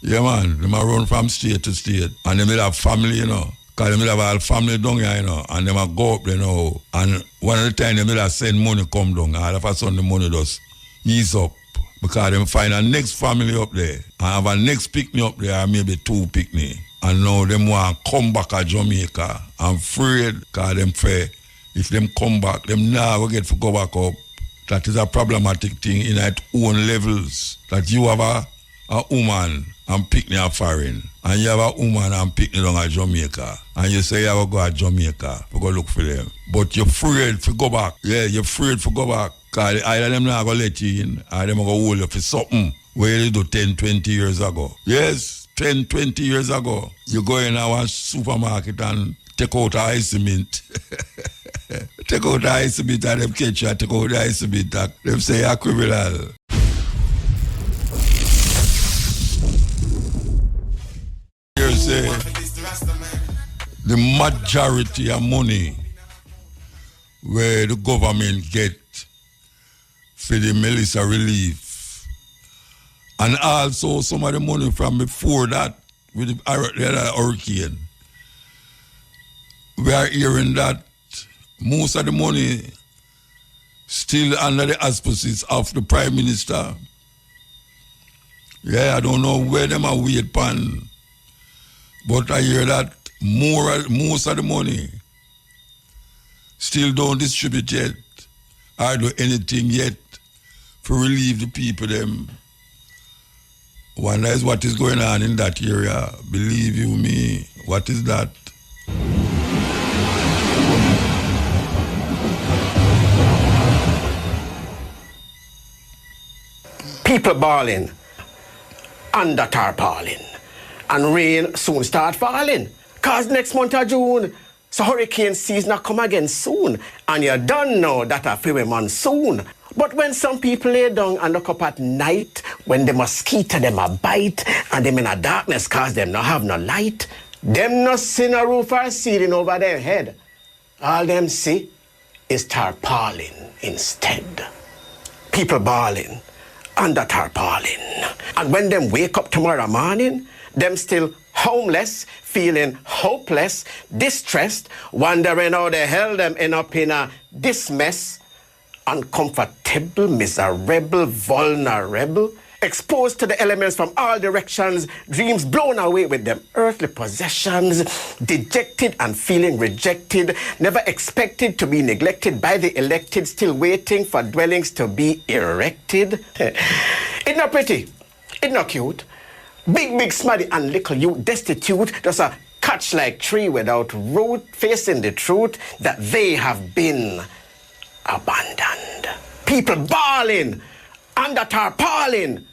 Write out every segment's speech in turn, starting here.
Yeah, man. Them a run from state to state. And them will have family, you know. Because them will have all family down here, you know. And them a go up, you know. And one of the time, them will send money come down. All of a sudden, the money just ease up. Because them find a next family up there. And have a next picnic up there, or maybe 2 picnic. And now them want to come back to Jamaica. I'm afraid, because them fair. If them come back, them never get to go back up. That is a problematic thing in its own levels. That you have a woman and picnic a foreign. And you have a woman and picnic down at Jamaica. And you say you have to go to Jamaica to go look for them. But you're afraid to go back. Yeah, you're afraid to go back. Because either them not going to let you in, or them going to hold you for something where you do 10, 20 years ago. Yes, 10, 20 years ago. You go in our supermarket and take out ice cement. Take out the ice cement and them catch you and take out the ice cement and them say you're criminal. You say the majority of money where the government get for the Melissa relief, and also some of the money from before that with the other hurricane, we are hearing that most of the money still under the auspices of the Prime Minister. Yeah, I don't know where them are wait pan, but I hear that most of the money still don't distribute yet or do anything yet to relieve the people them. Wonder is what is going on in that area. Believe you me, what is that? People bawling under tarpaulin, and rain soon start falling. Cause next month of June, so hurricane season come again soon, and you don't know that a few monsoon. But when some people lay down and look up at night, when the mosquito them a bite, and them in a darkness cause them not have no light, them not see no roof or ceiling over their head. All them see is tarpaulin instead. People bawling under tarpaulin. And when them wake up tomorrow morning, them still homeless, feeling hopeless, distressed, wondering how the hell them end up in this mess, uncomfortable, miserable, vulnerable, exposed to the elements from all directions, dreams blown away with them earthly possessions, dejected and feeling rejected, never expected to be neglected by the elected, still waiting for dwellings to be erected. It's not pretty, it's not cute. Big, smuddy and little you destitute, just a catch like tree without root, facing the truth that they have been abandoned. People bawling under tarpaulin,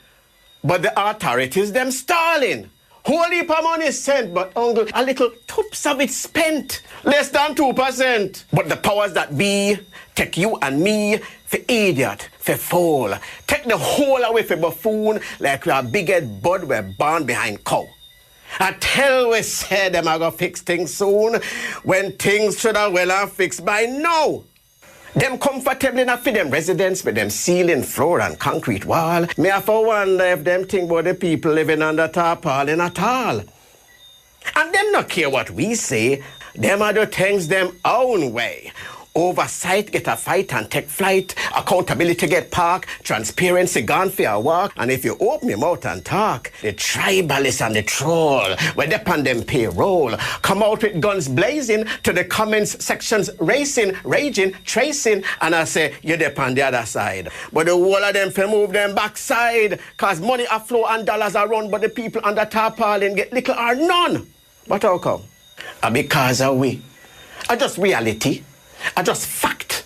but the authorities them stalling. Whole heap of money sent, but uncle, a little toops of it spent. Less than 2%. But the powers that be take you and me for idiot, for fool. Take the whole away for buffoon like we are big-head bud we're born behind cow. I tell we say them are gonna fix things soon when things should have well and fixed by now. Them comfortably enough for them residents with them ceiling, floor and concrete wall. Me have to wonder if them think about the people living under tarpaulin at all. And them not care what we say. Them are the things them own way. Oversight get a fight and take flight. Accountability get park. Transparency gone for a walk. And if you open your mouth and talk, the tribalists and the troll, where they on them payroll, come out with guns blazing to the comments sections racing, raging, tracing, and I say, you're there on the other side. But the whole of them can move them backside, cause money are flow and dollars are run, but the people under tarpaulin get little or none. But how come? Because of we. Are just reality. Are just fact.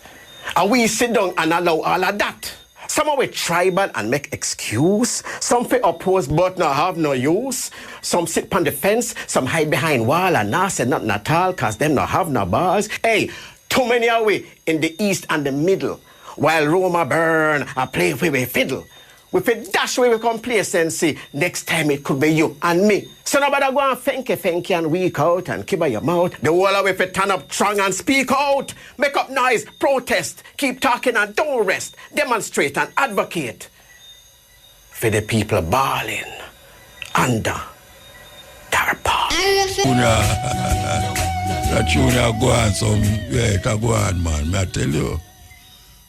And we sit down and allow all of that. Some are with tribal and make excuse. Some fit oppose but not have no use. Some sit on the fence. Some hide behind wall and not say nothing at all cause them not have no balls. Hey, too many are we in the east and the middle. While Roma burn and play with fiddle. We fit dash away with complacency. Next time it could be you and me. So nobody go and fenky and weak out and keep your mouth. The whole of we fit turn up strong and speak out. Make up noise, protest, keep talking and don't rest. Demonstrate and advocate. For the people bawling under tarpaulin. That tune go on some, yeah, it go on, man. May I tell you?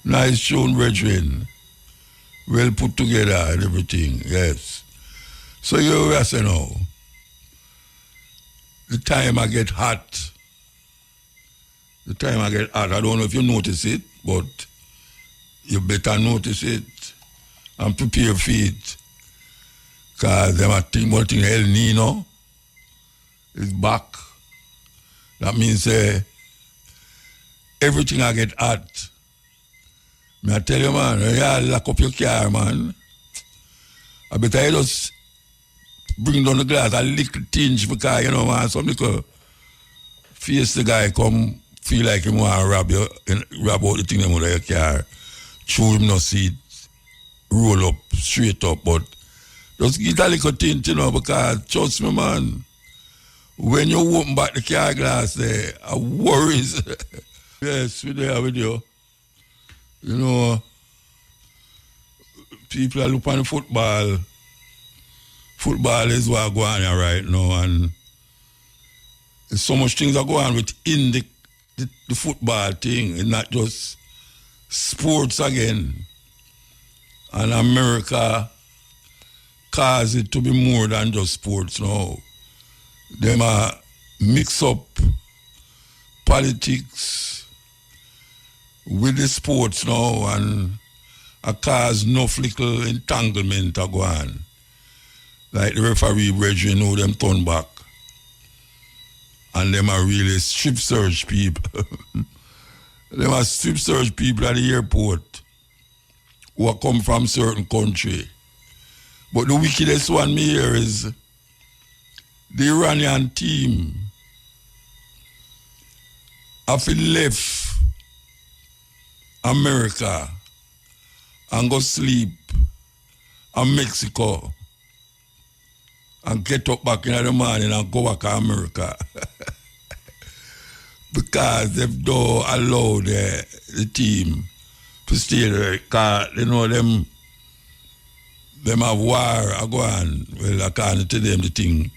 Nice tune, brethren. Well put together and everything, yes. So you were saying now, the time I get hot, I don't know if you notice it, but you better notice it and prepare for it. Because them are thinking about El Nino is back. That means everything I get hot. I tell you, man, you lock up your car, man. I better you just bring down the glass a little tinge because, you know, man, some little face the guy come feel like he want to rob out the thing them out of your car. Chew him no seat, roll up, straight up, but just get a little tint, you know, because trust me, man, when you open back the car glass there, I worries. Yes, we're there with you. You know, people are looking at football. Football is what going on right now, and there's so much things are going on within the football thing, and not just sports again. And America cause it to be more than just sports now. Them mix up politics with the sports now, and cause no little entanglement to go on. Like the referee brethren know them turn back. And them are really strip search people. Them are strip search people at the airport who are come from certain country. But the wickedest one me here is the Iranian team have left America and go sleep in Mexico and get up back in the morning and go back to America. Because they've don't allow the team to stay there. Because you know them have war go on. Well, according to them, the thing,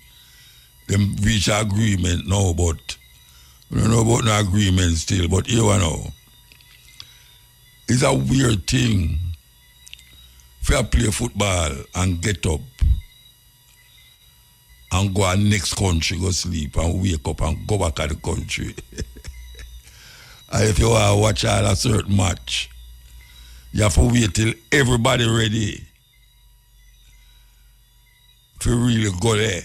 them reach agreement now, but we don't know about no agreement still, but here we know. It's a weird thing for you play football and get up and go to the next country, go sleep and wake up and go back to the country. And if you want to watch a certain match, you have to wait till everybody ready to really go there.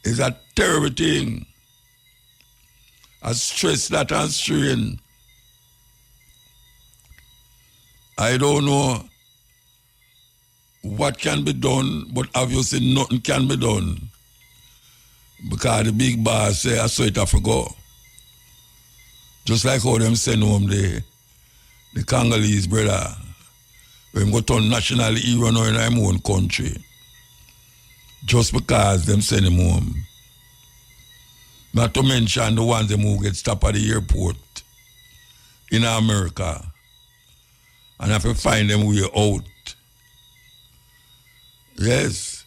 It's a terrible thing. A stress that and strain. I don't know what can be done, but obviously nothing can be done. Because the big boss say, I saw it have to go. Just like how them send home the Congolese brother. When go turn national hero now in their own country. Just because them send him home. Not to mention the ones them who get stopped at the airport in America. And have to find them way out. Yes.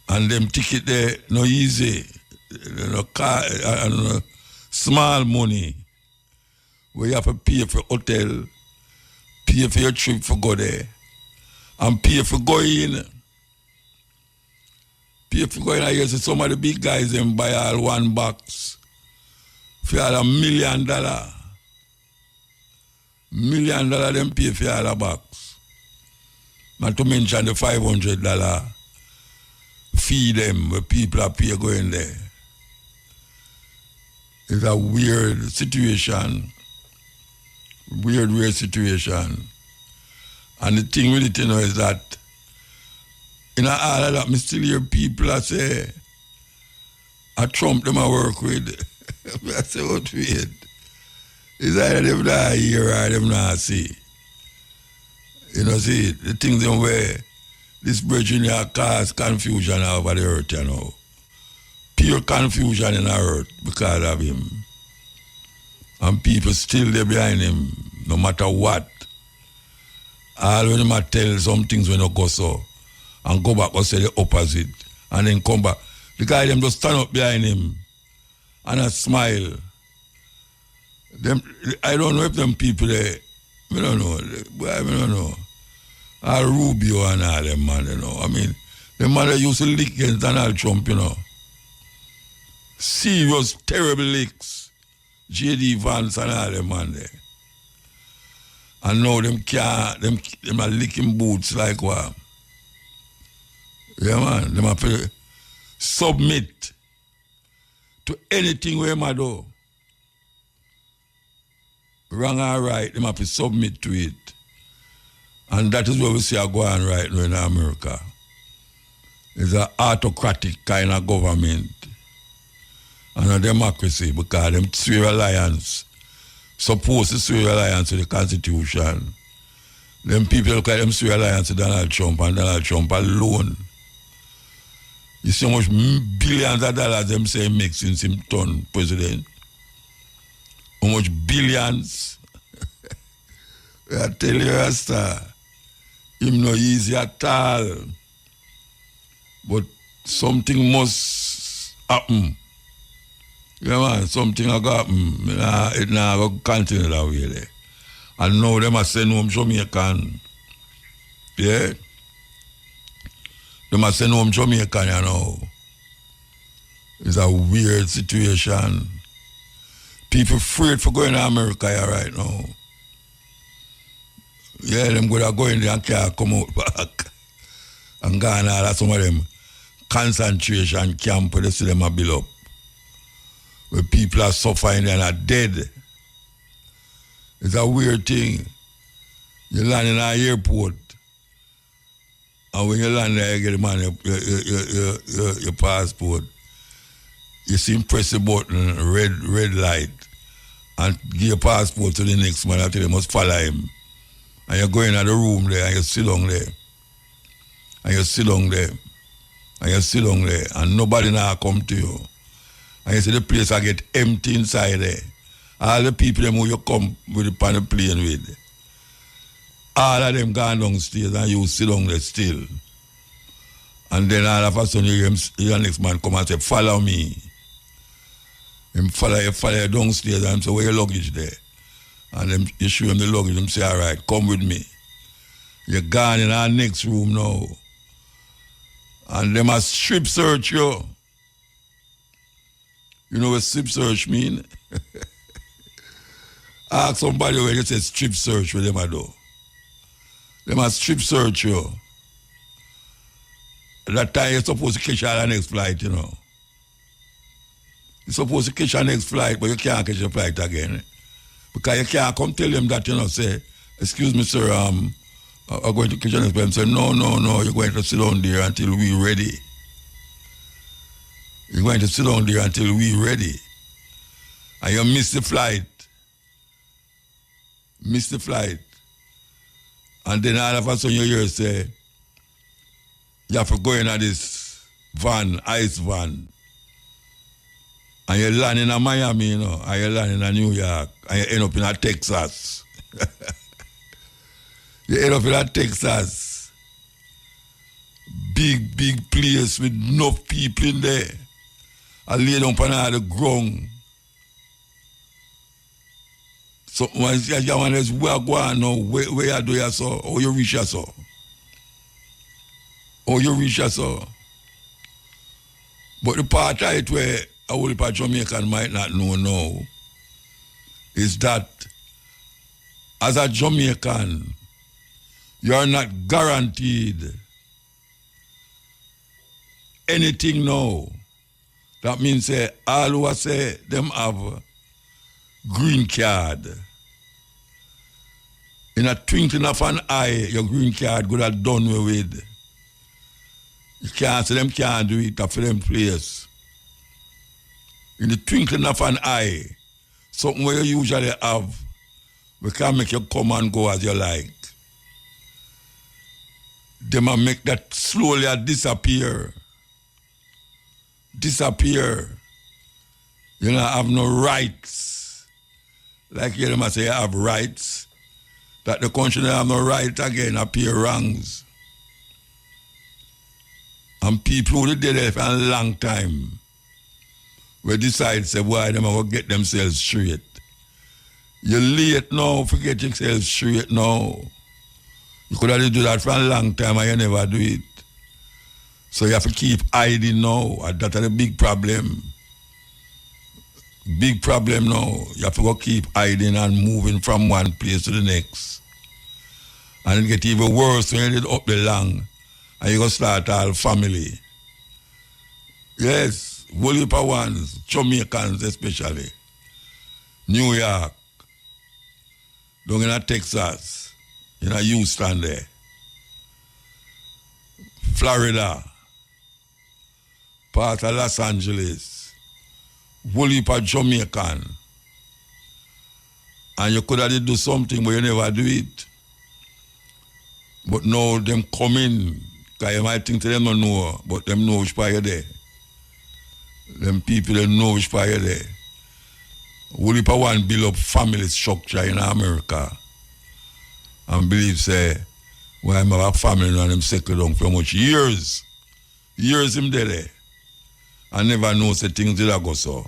And them ticket there, no easy. No small money. Where you have to pay for hotel, pay for your trip for go there, and pay for going. Pay for going. I see some of the big guys them buy all one box for all $1 million. $1 million them pay for all the box. Not to mention the $500 fee them where people are pay going there. It's a weird situation. Weird situation. And the thing with it, you know, is that in all of that, I still hear people that say, I Trump them I work with. I say, what weird. It's either them not hear or them not see. You know, see, the things in where this brethren here cause confusion over the earth, you know. Pure confusion in the earth because of him. And people still there behind him, no matter what. All when him tell some things when you go so. and go back or say the opposite and then come back. The guy them just stand up behind him and a smile. Them, I don't know if them people there, I don't know, I don't know. Rubio and all them man, you know. I mean, the man that used to lick against Donald Trump, you know. Serious, terrible licks. J.D. Vance and all them man there. And now them can't, them are licking boots like what? Yeah man, them have to submit to anything we might do. Wrong or right, them have to submit to it. And that is what we see go on right now in America. It's an autocratic kind of government and a democracy because them swear alliance, supposed to swear alliance to the Constitution. Them people look like them swear alliance to Donald Trump and Donald Trump alone. You see how much billions of dollars them say he makes since him turned president? How much billions? I tell you, Rasta, him no easy at all. But something must happen. Yeah, man, something will happen. It now will continue that way there. And now them are send home Jamaican. Yeah? Them are send home Jamaican, you know. It's a weird situation. People afraid for going to America here right now. Yeah, them go in there and can't come out back. And Ghana, that's some of them concentration camp where they see them a build up. Where people are suffering and are dead. It's a weird thing. You land in an airport, and when you land there, you get your passport. You see him press the button, red light, and give your passport to the next man until you must follow him. And you go in the room there, and you sit down there. And you sit down there. And you sit down there, and nobody now come to you. And you see the place I get empty inside there. All the people them who you come with the plane with, all of them gone downstairs and you sit down there still. And then all of a sudden you hear your next man come and say, follow me. Him follow you downstairs and say, where your luggage there? And then you show him the luggage and say, all right, come with me. You're gone in our next room now. And them a strip search you. You know what strip search mean? Ask somebody when you say strip search what them a do. Them a strip search you. That time you're supposed to catch the next flight, you know. You're supposed to catch the next flight, but you can't catch the flight again. Because you can't come tell them that, you know, say, excuse me, sir, I'm going to catch the next flight. And say, no, you're going to sit down there until we're ready. You're going to sit down there until we're ready. And you miss the flight. Miss the flight. And then all of a sudden you hear say, you have to go in this van, ice van. And you land in Miami, you know, and you land in New York, and you end up in Texas. You end up in Texas. Big place with enough people in there. I lay down on the ground. So when you want to where go on now, where you do you so, or you reach you so. Or you reach you so. But the part of it where a whole part of Jamaican might not know now is that as a Jamaican, you are not guaranteed anything now. That means all who say them have green card. In a twinkling of an eye, your green card could have done away with. You can't say them can't do it for them place. In the twinkling of an eye, something where you usually have, we can make you come and go as you like. They might make that slowly disappear. Disappear. You don't have no rights. Like you must say you have rights. That the country don't have no right again, appear wrongs. And people who did there for a long time will decide, say, why them are going to get themselves straight. You're late now, forget yourself straight now. You could have do that for a long time and you never do it. So you have to keep hiding now. And that's a big problem. Big problem now. You have to go keep hiding and moving from one place to the next. And it get even worse when you did up the long and you go start all family. Yes, whole heap of ones, Jamaicans especially. New York, down in Texas, in Houston there. Florida, part of Los Angeles, whole heap of Jamaican. And you could have do something but you never do it. But now them come in, because you might think them don't know, but them know which part you're there. Them people they know which part you're there. Whole heap of one build up family structure in America. And believe say, why I'm a family and them settle down for much years. Years him there. I never know say things did go so.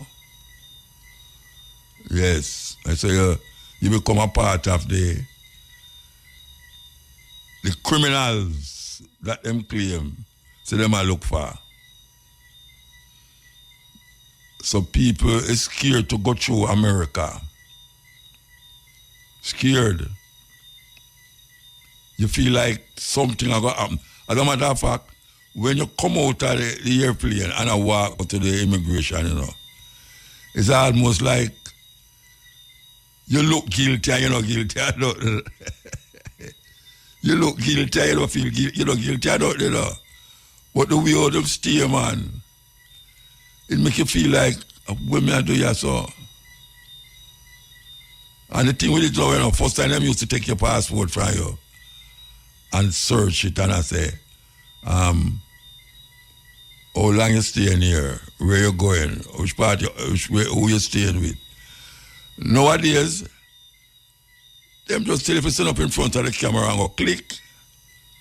Yes. I say you become a part of the criminals that them claim. So them I look for. So people is scared to go through America. Scared. You feel like something is going to happen. As a matter of fact, when you come out of the airplane and I walk to the immigration, you know, it's almost like you look guilty and you're not guilty. You look guilty and you don't feel guilty. You're not guilty, you know. But the way how them stay, man, it make you feel like women are doing so. And the thing with it now, you know, first time them used to take your passport from you and search it and I say, how long you staying here? Where you going? Which part who you staying with? Nowadays, them just tell you if you stand up in front of the camera and go click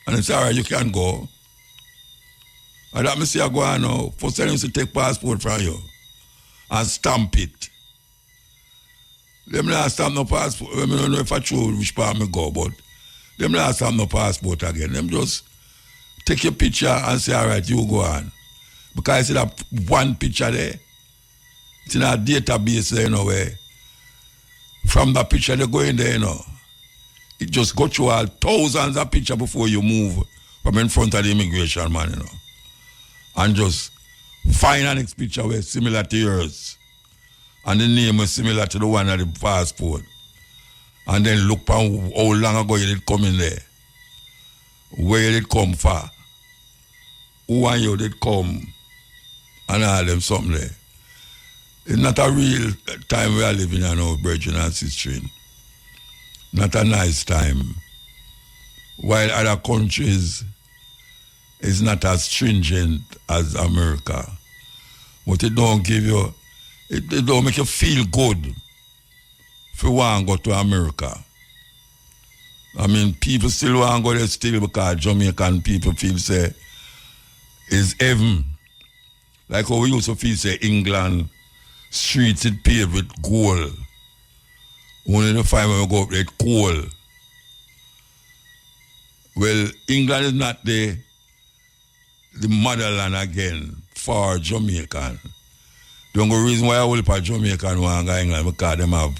and it's alright, you can go. And that me say I go on now. First time you used to take passport from you and stamp it. Them not stamp no passport. I don't know if I choose which part me go, but them not stamp no passport again. Them just take your picture and say, all right, you go on. Because I see that one picture there. It's in a database there, you know, where from that picture they go in there, you know. It just go through all thousands of pictures before you move from in front of the immigration man, you know. And just find an next picture where similar to yours. And the name is similar to the one of the passport. And then look for how long ago you did come in there. Where you did come for. Who and you did come. And all them something there. It's not a real time we are living in our Virgin and Sister. Not a nice time. While other countries is not as stringent as America. But it don't give you, it don't make you feel good if you want to go to America. I mean, people still want to go there still because Jamaican people feel say it's heaven. Like how we used to feel say England, streets it paved with gold. Only the time when we go up there, it's cold. Well, England is not the motherland again for Jamaican. The only reason why I will for Jamaican want to go to England because them have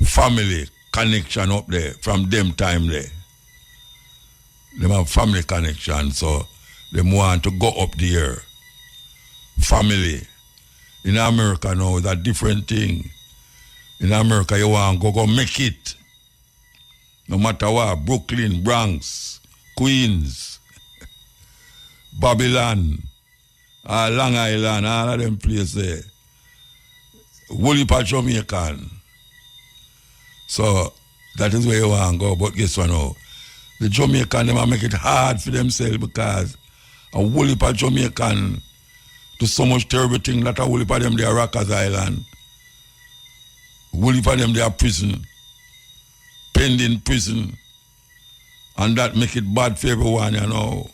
family connection up there from them time there. Them have family connection, so them want to go up there. Family. In America now, it's a different thing. In America, you want to go make it. No matter what, Brooklyn, Bronx, Queens, Babylon, Long Island, all of them places there. Whole heap of Jamaican. So that is where you want to go. But guess what now? The Jamaican, they make it hard for themselves because a whole heap of Jamaican do so much terrible thing that a whole heap of them they are Rockers Island. Whole heap of them they are prison. Pending prison. And that make it bad for everyone, you know.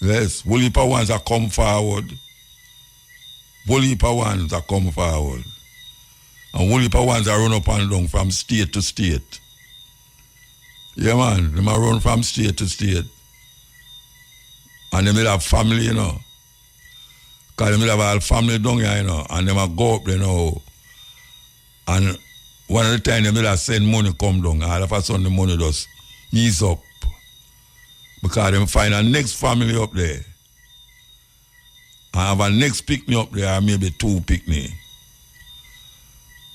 Yes, whole heap of ones that come forward. Whole heap of ones that come forward. And whole heap of ones that run up and down from state to state. Yeah, man, they might run from state to state. And they may have family, you know. Because they may have all family down here, you know. And they might go up, you know. And one of the time they may have send money come down. All of a sudden the money just ease up. Because they find a next family up there. And have a next picnic up there, or maybe two picnic.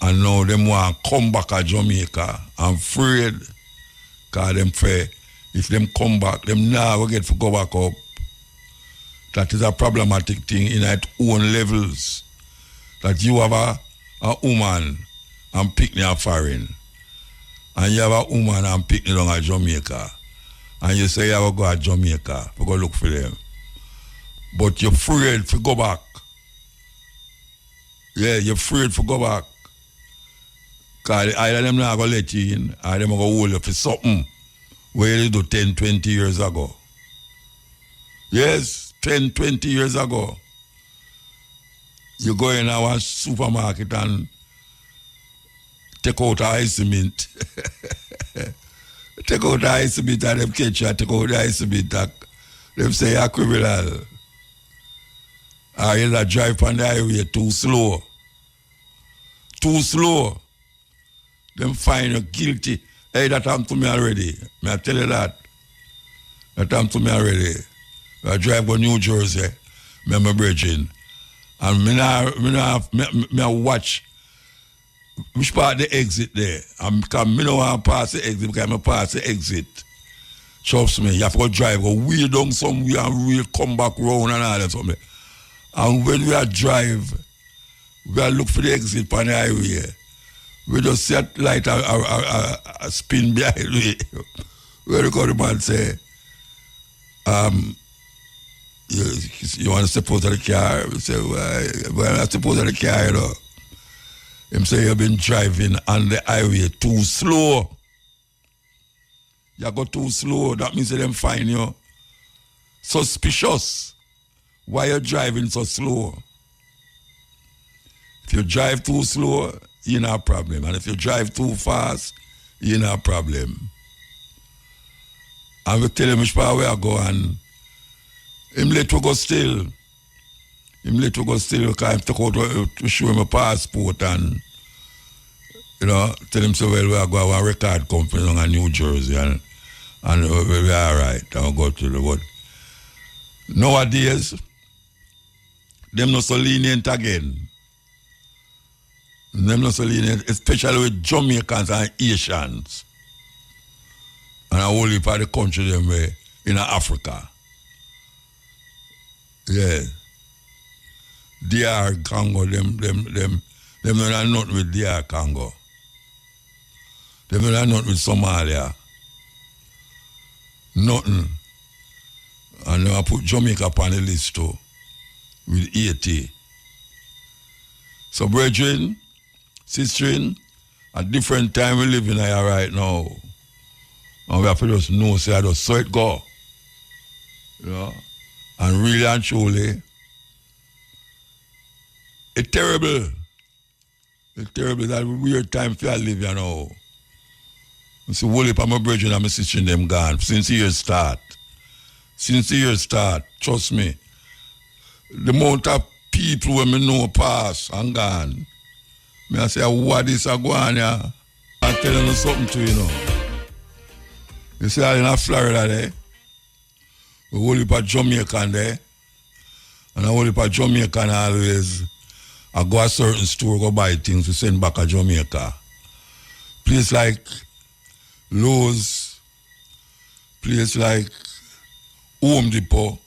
And now them want to come back to Jamaica. I'm afraid. Because them afraid if them come back, them never get to go back up. That is a problematic thing in its own levels. That you have a woman and picnic a foreign. And you have a woman and picnic down at Jamaica. And you say you have to go to Jamaica to go look for them. But you're afraid to go back. Yeah, you're afraid to go back. Because either them not going to let you in, or them going to hold you for something where you do 10, 20 years ago. Yes, 10, 20 years ago. You go in our supermarket and take out ice cement. Take out the ice cement and them catch you and take out the ice cement. Them say you're a criminal. Or you drive on the highway too slow. Too slow. Them find you guilty. Hey, that happened to me already. May I tell you that? That happened to me already. I drive to New Jersey. I'm a bridging. And I watch which part the exit there. Because I don't want to pass the exit because I pass the exit. Trust me, you have to drive, go way down somewhere and we'll come back round and all that something. And when we are drive, we are look for the exit on the highway. We just see a light a spin behind me. Where the other man say, you want to step out of the car? We say, well, I step out of the car, you know. Him say you've been driving on the highway too slow. You go too slow. That means them find you suspicious. Why you driving so slow? If you drive too slow, you have a problem. And if you drive too fast, you have a problem. And we tell him which part where I go and him let we go still. Him let we go still because him take out to show him a passport and you know, tell him so well we are going to a record company in New Jersey and we're all right. I'll go to the wood. Nowadays, them not so lenient again. Them not so lenient, especially with Jamaicans and Asians. And a whole heap of the country them way in Africa. Yeah. DR Congo, them don't have nothing with DR Congo. Them don't have nothing with Somalia. Nothing. And I put Jamaica upon the list too. With 80. So brethren, sistering, at different time we live in here right now. And we have to just know, say, I just saw it go. You know? And really and truly, it's terrible. It's terrible. That weird time for you live, you know. I see, whole heap of my brethren and my sister them gone since the year start. Since the year start, trust me. The amount of people when me know pass and gone. Me I say, what is a go on here? I'm telling you something to you know. You see, in Florida there, we whole heap of Jamaican there. And a whole heap of Jamaican always I go a certain store, go buy things to send back to Jamaica. Place like Lowe's, place like Home Depot.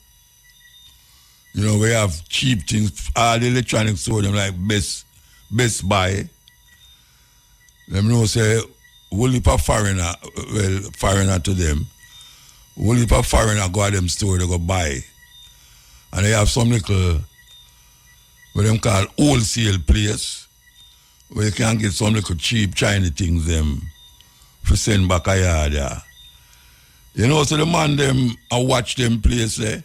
You know, we have cheap things. All the electronics store, them like Best Buy. Them know say, whole heap of foreigner, well, foreigner to them. Whole heap of foreigner go to them store, they go buy. And they have some little, what them call wholesale place, where you can get some little cheap Chinese things them for send back a yard. Yeah. You know, so the man them, I watch them place there.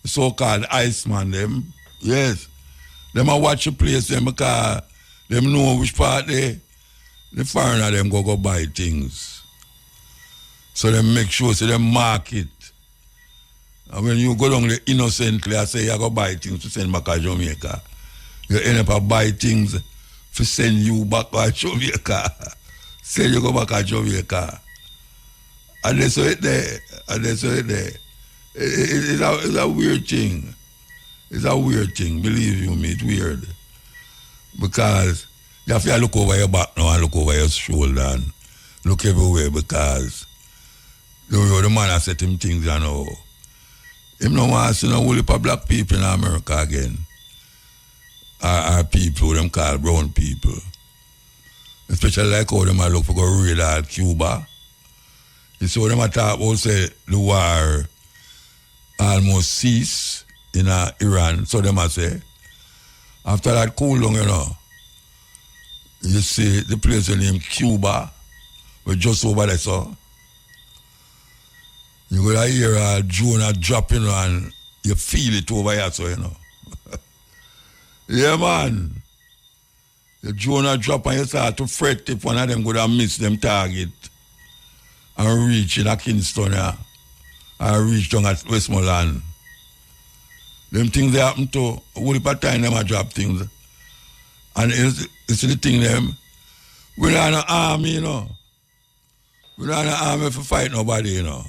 so-called Iceman, them. Yes. Them a watch the place, them because them know which part the foreigner them go buy things. So them make sure, so them mark it. And when you go down there innocently, I say you go buy things to send back to Jamaica. You end up buy things to send you back to Jamaica. Send you go back to Jamaica. And that's it there. And that's it there. It's a weird thing. It's a weird thing. Believe you me, it's weird. Because you have to look over your back now and look over your shoulder and look everywhere because the man has said him things and all. Him no want to see no whole heap of black people in America again. Or people, them call brown people. Especially like how them look for go raid at Cuba. You see what them talk about, say the war almost cease in Iran. So them a say, after that cool down, you know, you see the place named Cuba, we're just over there, so. You go to hear a Jonah dropping and you feel it over here, so you know. Yeah, man. The Jonah drop and you start to fret if one of them could have missed them target and reach in a Kingston, yeah, and reach down at Westmoreland. Them things they happen to, a whole heap of time them a drop things. And it's the thing them, we're not an army, you know. We're not an army for fight nobody, you know.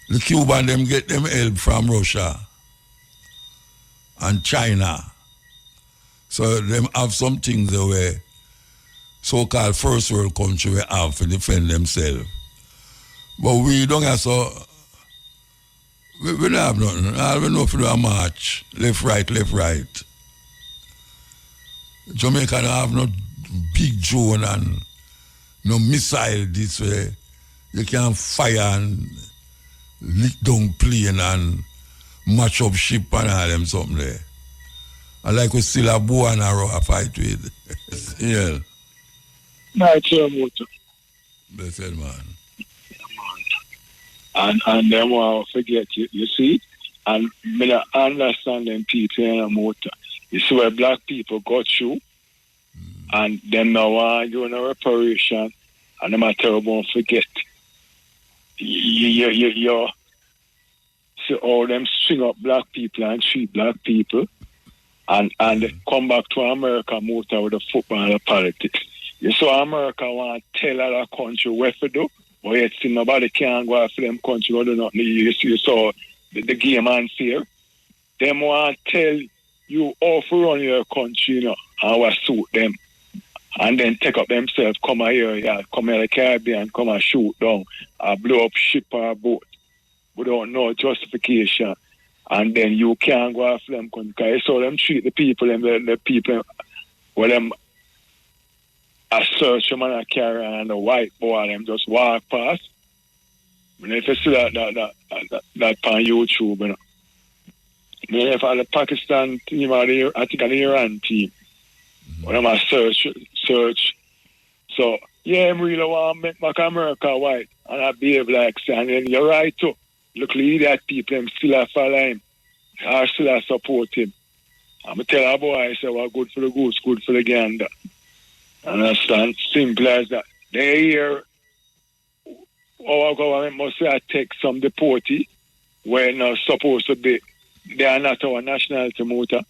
The Cuban them get them help from Russia and China. So them have some things the way so-called first world country we have to defend themselves. But we don't have so we don't have nothing. All we know for do a march. Left, right. Jamaica don't have no big drone and no missile this way. You can fire and lick down plane and match up ship and all them something there. And like we still a bow and arrow a fight with. Yeah. Nice motor. Blessed man. And them will forget you see? And me not understand them people in a motor. You see where black people got you and them now want doing a reparation and them are terrible forget. You see all them string up black people and treat black people and come back to America motor with the football and the politics. You saw America want to tell other country what to do, but yet still nobody can go after them country or do not need. You saw the game unfair. Them want to tell you how to run your country, you know, and what suit them. And then take up themselves, come here, come here the Caribbean, come and shoot down, blow up ship or boat without no justification. And then you can't go after them because you saw them treat the people, the people, well, them a search them and a carry and the white boy, them just walk past. And if you see that on YouTube, you know. And if the Pakistan team or I think the Iran team, when I'm a search. So, yeah, I really want to make back America white and I behave like say, and then you're right too. Look, that people, them still follow him. Or still support him. I'm going to tell a boy, I say, well, good for the goose, good for the gander. Understand? Simple as that. They hear our government must say I take some deportee when not supposed to be. They are not our nationality motor.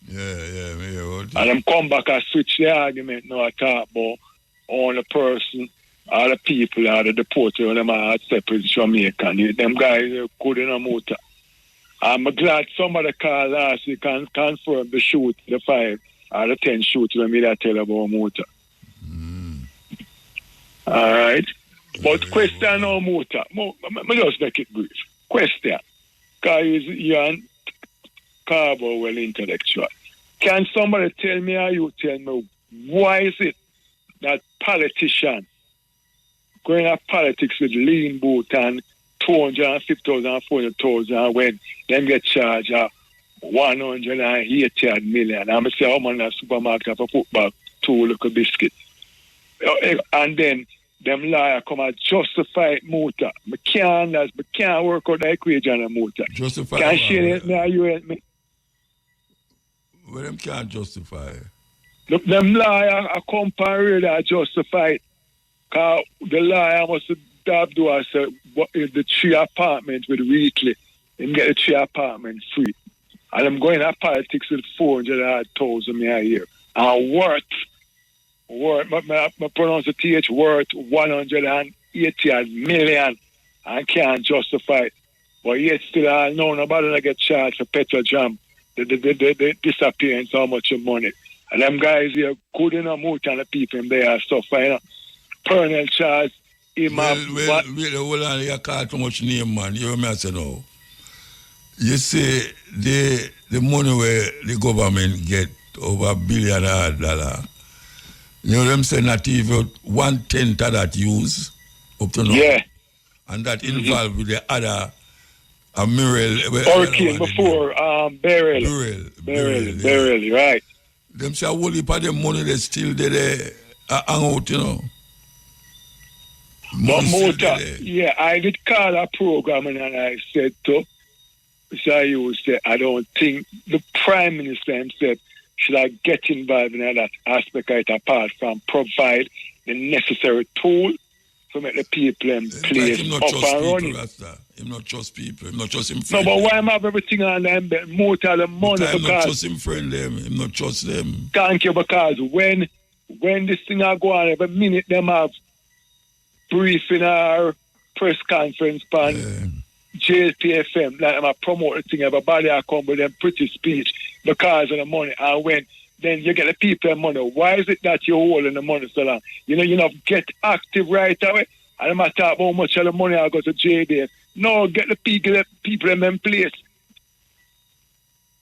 Yeah. And them come back and switch the argument now I talk about on the person, all the people, all the deported, them are separate Jamaican. Them guys are good in a motor. I'm glad somebody called last week and confirmed the shoot, the 5 or the 10 shoot when me that tell about motor. All right. But question on motor. Me just make it brief. Question. Because you're Carbo well intellectual. Can somebody tell me or you tell me why is it that politicians going to politics with lean boot and 250,000, 400,000 when them get charged 180 million. I'm say how much a supermarket for football 2 little biscuits. And then them lawyer come and justify Muta. I can't work out the equation of Muta. Justify Can't share it, me, you help me. Well, them can't justify. Look, them lawyer a come and really justify it. Because the lawyer must have do us the 3 apartments with weekly. Him get the 3 apartments free. And I'm going to politics with 400,000 a year. And worth, I pronounce the TH, worth 180 million. I can't justify it. But yet still, I know nobody not get charged for petrol jam. The disappearance, how much money. And them guys here good enough out and the people in there and stuff, you know. Colonel Charles, well, hold on, you call too much name, man. You hear me say no. You say the money where the government get over $1 billion, you know them say not even 1/10 of that use up to now. Yeah. And that involved with the other Mirrell. Hurricane before, Beryl, right. Them say a whole heap of them money they still there hang out, you know. But Mota, yeah, I did call a program and I said to you say I don't think the Prime Minister himself should I get involved in that aspect of it apart from provide the necessary tool to make the people in place up and running. Him not trust people, him not trust him No, friend. but why am I have everything on them Mota the money Him because not trust him friend them, him not trust them. thank you because when this thing are going every minute them have briefing or press conference pan JPFM, like I'm promote the thing, everybody I come with them pretty speech because of the money. And when then you get the people the money, why is it that you're holding the money so long? You know, get active right away. And I'm talk about how much of the money I go to JDF. No, get the people in them place.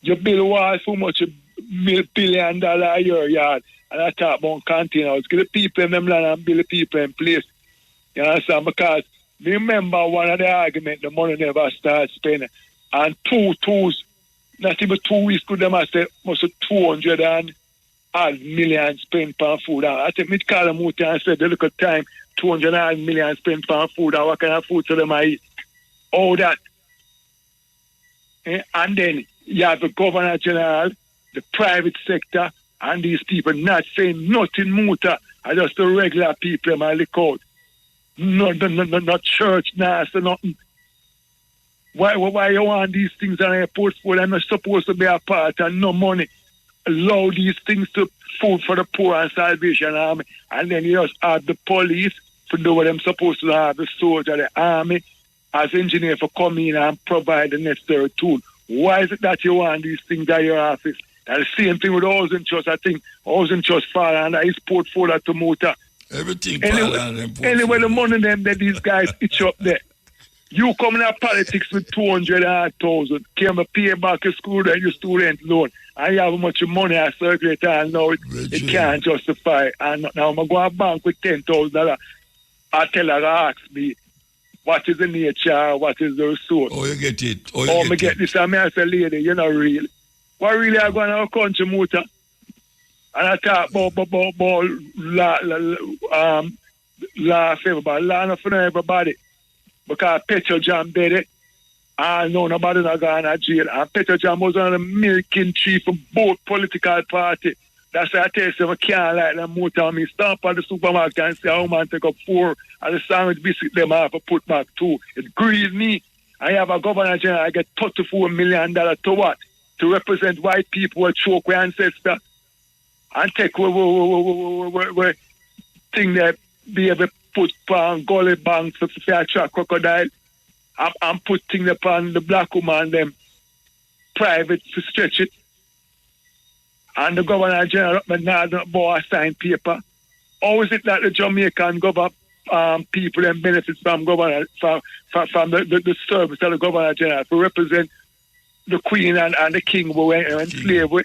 You build walls for much $1 billion a year yard. And I talk about containers. Get the people in them land and build the people in place. You understand? Because remember one of the arguments, the money never starts spending. And 2 tools, not even 2 weeks could them have said, must 200 and odd million spent on food. I think me call them out and said, they look at time, 200 odd million spent on food. And what kind of food to them I eat? All that. And then you have the Governor General, the private sector, and these people not saying nothing Muta. I just the regular people I look out. Not church, nah, so nothing. Why you want these things on your portfolio? I'm not supposed to be a part and no money. Allow these things to food for the poor and Salvation Army. And then you just have the police to do what I'm supposed to have, the soldier, the army, as engineer for come in and provide the necessary tool. Why is it that you want these things at your office? And the same thing with Housing Trust. I think Housing Trust fall under his portfolio to Muta. Everything anyway, the money them that these guys itch up there. You come in politics with 200,000, came to pay back your student loan, and you have much money I circulate and now it can't justify. And now I'm going to bank with $10,000. I tell her, ask me, what is the nature, what is the resource? Oh, you get it. I get this, and I say, lady, you're not real. What really are going to our country, Muta? And I talk about law for everybody, law not for everybody. Because petrol jam did it, and no, nobody not going to jail. And petrol jam was on the milking tree for both political parties. That's why I tell you, I can't like them more time. Me stop at the supermarket and say, how man take up 4, and the sandwich biscuit them have to put back 2. It grieves me. I have a governor general, I get $34 million to what? To represent white people who choke with ancestors. And take where thing that be able to put on gully banks for attract crocodile and put things upon the black woman them private to stretch it. And the Governor General now don't buy a signed paper. How is it that the Jamaican government people and benefits from governor from the service of the Governor General to represent the Queen and the King who were in slavery?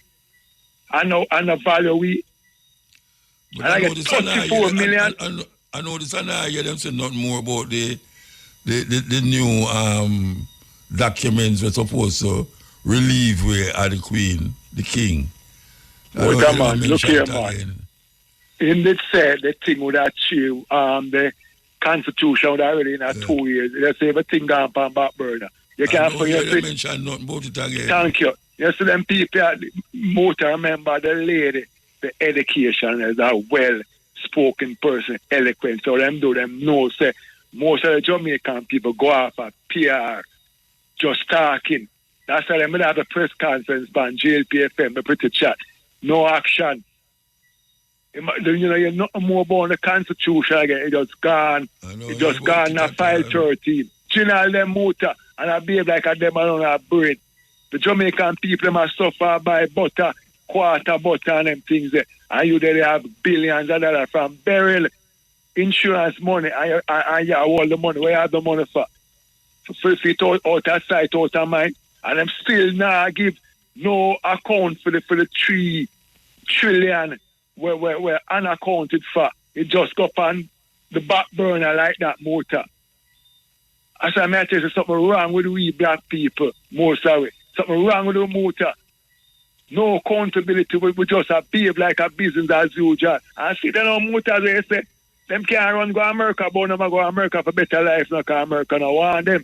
And the value we. But and I get 34 million. I know this, and I hear them say nothing more about the new documents we're supposed to relieve where are the Queen, the King. Well, man, look here, man. In the said the thing would achieve the constitution would already in 2 years. They say everything gone on back burner. You can't mention nothing about it again. Thank you. You see them people at the motor, remember the lady, the education is a well-spoken person, eloquent. So them know, say, most of the Jamaican people go off at PR, just talking. That's why they have a press conference on JLPFM, the pretty chat. No action. You know, you're nothing more about the Constitution again. It just gone. It just gone in file 13. General them motor and I behave like a them alone a brain. The Jamaican people must suffer by butter, quarter butter and them things there. And you there have billions of dollars from burial insurance money and you have all the money. Where you have the money for? For it out of sight, out of mind. And them still now give no account for the 3 trillion where unaccounted for. It just go on the back burner like that motor. As I may tell you, something wrong with we black people, most of it. Something wrong with the motor. No accountability. We just behave like a business as usual. And see, they know motors, they say, them can't run go America, but them go America for better life, not because America don't want them.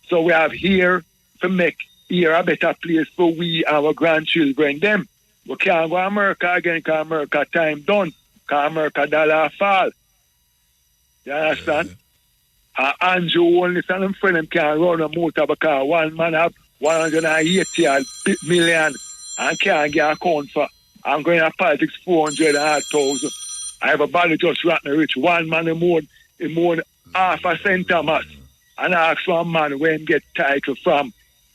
So we have here to make here a better place for we, our grandchildren, them. We can't go America again because America time done. Because America dollar fall. You understand? Andrew only son and friend them can't run a motor because one man have 180 million and can't get a account for. I'm going to politics 400,000. I have a body just rotten rich. One man he moan half a cent a month. And I ask one man where he get title from.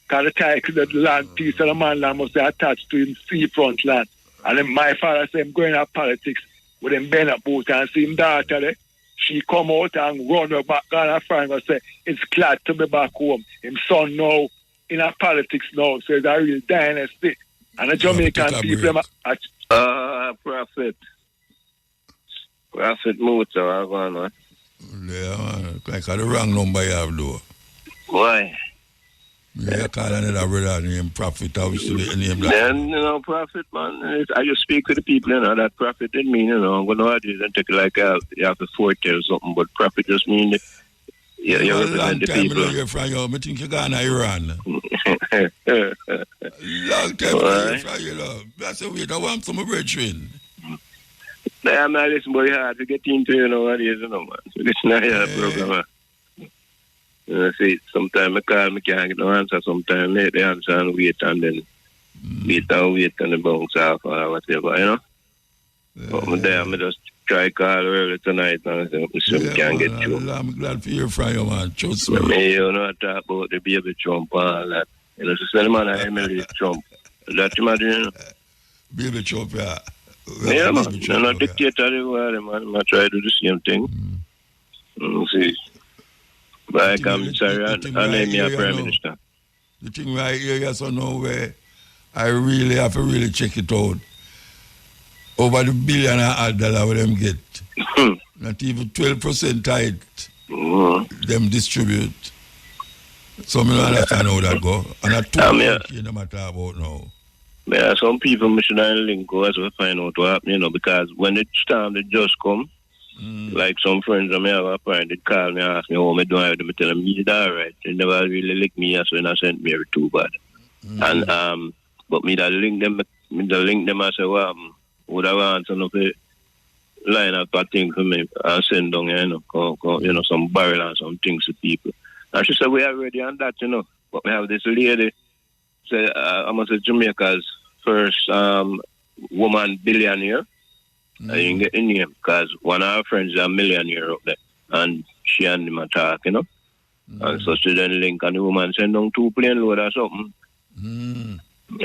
Because the title of the land, piece of the man land must be attached to him seafront land. And then my father said, I'm going to politics with him bend up boat and see him daughter there. She come out and run her back on her friend and say, it's glad to be back home. His son now in our politics now, so it's a real dynasty. And the Jamaican people Prophet Motor, I'm going on. Yeah, man. Like the wrong number you have, though. Why? Yeah, call another brother named Prophet, obviously, name that. Then, Prophet, man, I just speak to the people, that Prophet didn't mean, I'm going to do it and take it like you have to forte or something, but Prophet just mean, you represent the people. Long time I from you, I think you're going to Iran. Long time I from you, that's the way I want some brethren. I'm not listening, but it's hard to get into, what it is, man. So this is not your problem, man. See, sometimes I call, I can't get no answer. Sometimes I make the answer and wait and then wait and the bounce off or whatever, But I just try call early tonight and I can't get you. I'm glad to hear from you, man. Trust me. I talk about the baby Trump and all that. So tell man I Emily Trump. That you imagine, Baby Trump, yeah. Yeah, man. I'm not dictator anymore, man. I try to do the same thing. See. But I'm sorry, I name me a Prime Minister. The thing right here, so now where I really have to really check it out. Over the $1 billion where them get. Not even 12% tithe them distribute. So I don't understand how that go. And I told you no matter about now. Yeah, some people should not link go as we find out what happened, because when the storm they just come, like some friends of me have a parent, they call me and ask me how I do it. They tell them, he's alright. They never really lick me as when I sent me too bad. And but me that link them I say, well, would I want to know line up a thing for me and send down, some barrel and some things to people. And she said, we are ready on that, But we have this lady, say, I must say Jamaica's first woman billionaire. I didn't get the name because one of our friends is a millionaire up there. And she and him talk, And so she then link and the woman send down 2 plane load or something.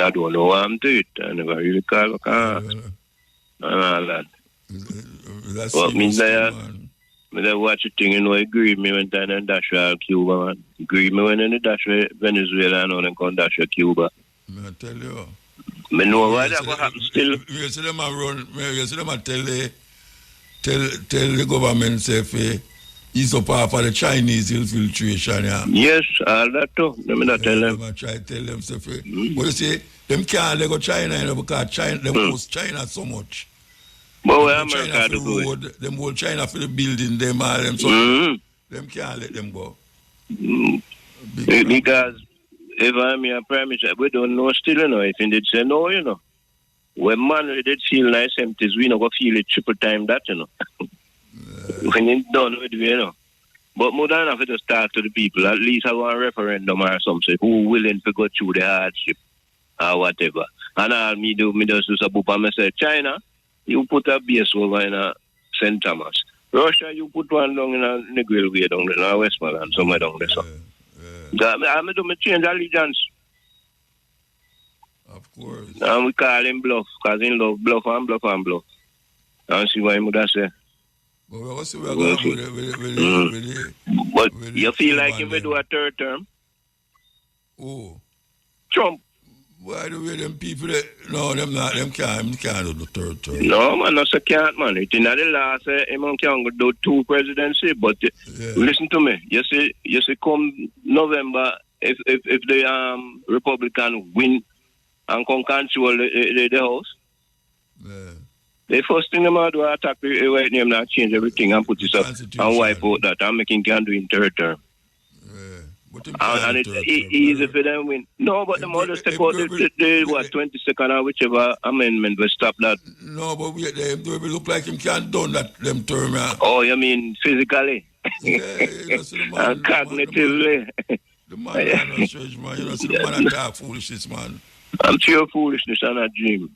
I don't know what I'm to it. I never really call and all that. But me there watch the thing, agree me when time in dash Cuba, man. Agree me when in the dash Venezuela and then come dash Cuba. I tell you. I know what that will happen still. You see them run, you see them tell the government say ease up half of the Chinese infiltration, yeah. Yes, all that too. Let me not tell them. I try to tell them say but you see, them can't let go China, because China them post China so much. But where China America for to the do it? road, them whole China for the building, them all them so them can't let them go. Because if I'm a prime minister, we don't know still, you know, if he did say no, you know. When man did feel nice empties, we not go feel it triple time that, you know. When it's done with you know. But more than enough to start to the people, at least have a referendum or something, who willing to go through the hardship or whatever. And all me just do a boop and I say, China, you put a base over in St. Thomas. Russia, you put one down in a Negril way down there, in Westmoreland, somewhere down there. So. I'm going to change allegiance. Of course. And we call him bluff, because he love bluff and bluff and bluff. And see what he would say. But we'll see what we're going to do. But you feel like him will do a third term? Oh. Trump. Why do we them people that no them can't do the third term? No man, no so can't man. It's in the last him can do 2 presidency, but listen to me. You see come November if the Republican win and can control the house. Yeah. The first thing they might do is attack the white name and change everything and put this up and wipe out that and make him can do in third term. And it's easy for them win. No, but the mothers take out the 22nd or whichever amendment will stop that. No, but wait, them do look like him can't done that them term. Oh, you mean physically? Yeah, you know, so the man, and cognitively. The man not church, man. You know, so the man talk foolishness, man. I'm pure foolishness and a dream.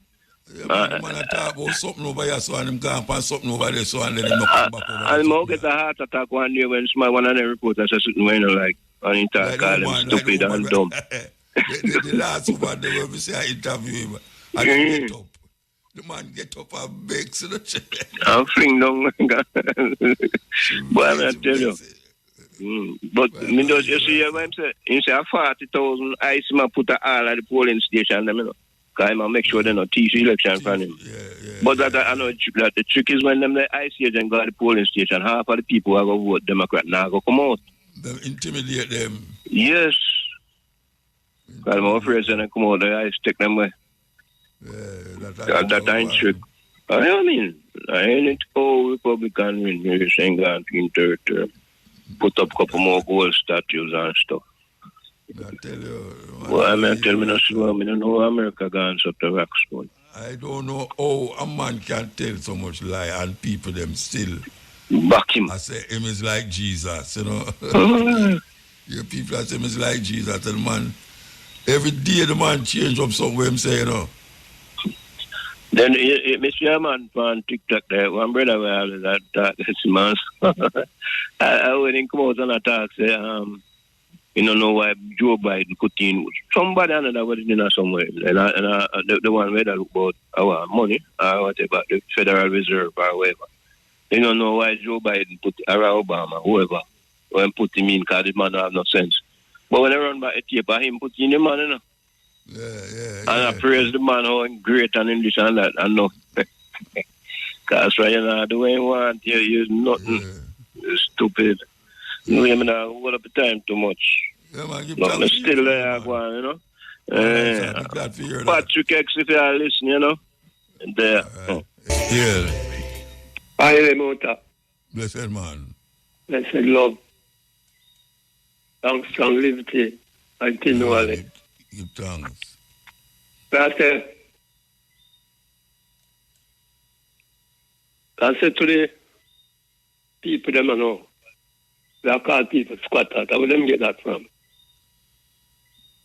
Yeah, man, the man talk about something over here, so and him gone on something over there, so and then him not come back over. And I'll get a heart attack one day when one of the reporters says something when like. And he talk call him stupid and dumb. The last one, they will say I interview him. And he get up. The man get up and beg. So I'm fling down. But I'm not tell you. But me does you see what I'm saying? He say 40,000 I see him put all at the polling station, you know. Because I make sure they not teach election from him. But that I know that the trick is when them the IC agent go to the polling station, half of the people who are going to vote Democrat now go come out. Them intimidate them. Yes. Because I'm afraid when I come out, I stick them away. Yeah, that ain't trick. I mean, I ain't all Republican win. You're saying that in third term. Put up a couple more gold statues and stuff. I tell you. Well, I mean, tell me no sure. I don't know America gone up the rocks. I don't know how a man can tell so much lie and people them still back him. I say him is like Jesus, you know. Your people say him is like Jesus, and man, every day the man change up somewhere him say, you know. Then Mr. Man on TikTok there, one brother will that this man. I when he come out and attack say, you don't know why Joe Biden put in somebody another was in somewhere. And the one where that look about our money or whatever, the Federal Reserve or whatever. You don't know why Joe Biden put Obama, whoever, when put him in because the man have no sense. But when I run back a tape of him, put in the man, you know. And I praise the man how great and in this and that, and no. Because right now, the way you want, you're nothing. You're stupid. You know, I hold up the time too much. Yeah, man, I'm still there, you know. Patrick X, if you are listening, you know. There. Yeah. I am Mota. Blessed man. Blessed love. Long, strong liberty. Continually. Give thanks. I said to the people, them I know, they are called people squatters. Where them get that from?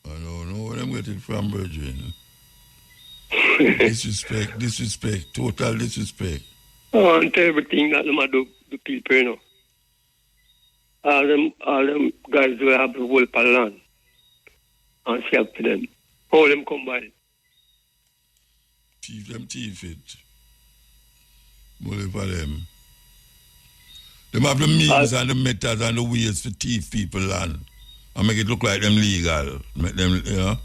I don't know where them get it from, Virgin. disrespect, total disrespect. I want everything that them do the people, you know. All them guys who have the whole land and help to them. All them combined. Thief it. Bully for them. Them have the means and the methods and the ways to thief people land and make it look like them legal. Make them, you know.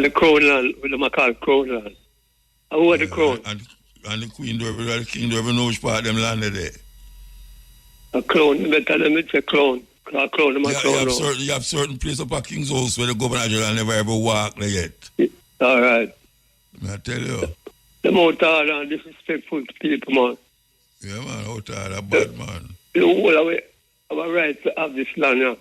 The crown land, what them call crown land. Who are the crown? And the queen, the king, don't even know which part of them land there. A crown, better than it's a crown. A crown, you have certain place up at King's House where the governor general never ever walk there yet. All right. I tell you. Them out order and disrespectful to people, man. Yeah, man, out order, bad man. The whole of it have a right to have this land, yeah,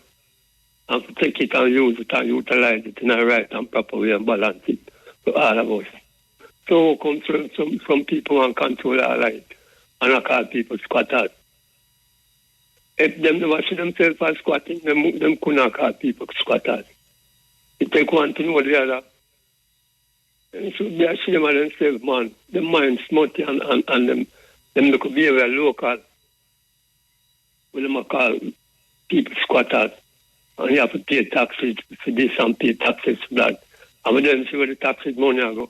and to take it and use it and utilize it in a right and proper way and balance it to all of us. So come some people want control our life and I call people squatters. If them never see themselves as squatting, them could not call people squatters. It take one to know the other. It should be ashamed of themselves, man. Them mind smutty and them look behavior local. When them call people squatters. And you have to pay taxes for this and pay taxes for that. And we don't see where the taxes money go.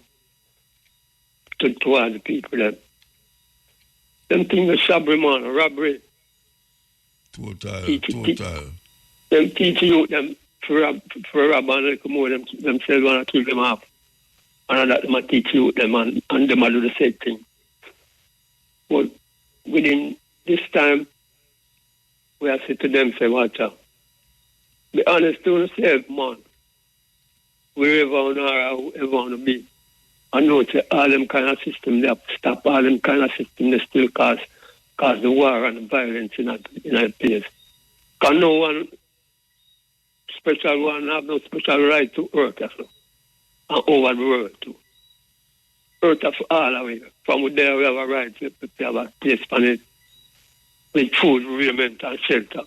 Towards the people them. Them things are shabby, man, robbery. Total. Them teach you them for rob and a little more, them keep themselves and keep them off. And that them teach you them and them do the same thing. But within this time, we have said to them, say, watch out. Be honest to yourself, man. Wherever you are, whoever you want to be. I know that all them kind of system, they have to stop all them kind of system, they still cause the war and the violence in a place. Because no one special one have no special right to earth, and over the world too. Earth of all of it. From there we have a right to have a place on it with food, raiment and shelter.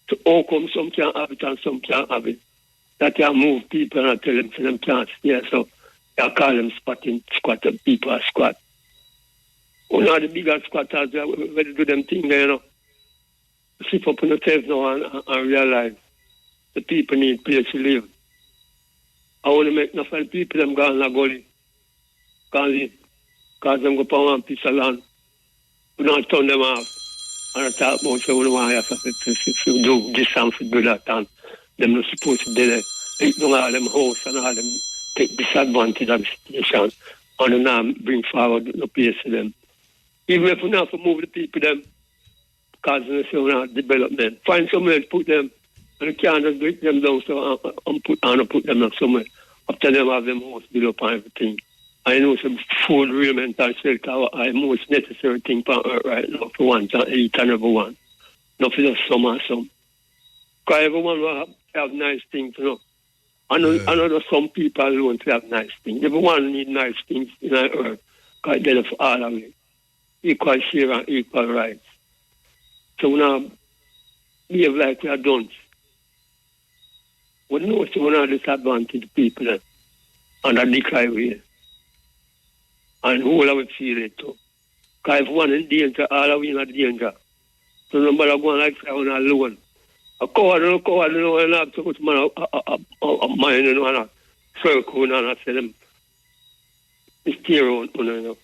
So how come some can't have it and some can't have it? That can move people and tell them so them can't stay. So I call them squatter people are squat. One of the bigger squatters, where they do them thing there, you know. Sit up on themselves now and realize the people need place to live. I want to make enough of the people them go in the gully. Can't live. Because them go for one piece of land. We don't turn them off. And I talk about so we don't want to do this and to do that and them not supposed to do that. They don't all them house and all them take disadvantage of the situation and then bring forward the place to them. Even if we not to move the people them, because they say we not development, find somewhere to put them, and you can't just break them down so and put them up somewhere. After them have them house built up and everything. I know some food, raiment and shelter are the most necessary thing for earth right now for one to eat and everyone. Not for just some and some. Because everyone will have nice things, you know. I know some people alone to have nice things. Everyone need nice things in our earth. Because they're for all of it. Equal share and equal rights. So we now behave like we are done. We know so we not disadvantage people then. And that decline way. And all of it feel it too. Because if one in danger, all of you in danger. So nobody going like that one alone. A coward, you know, and have so much man a mind, you know, and a circle, and I say them, steer on, you know.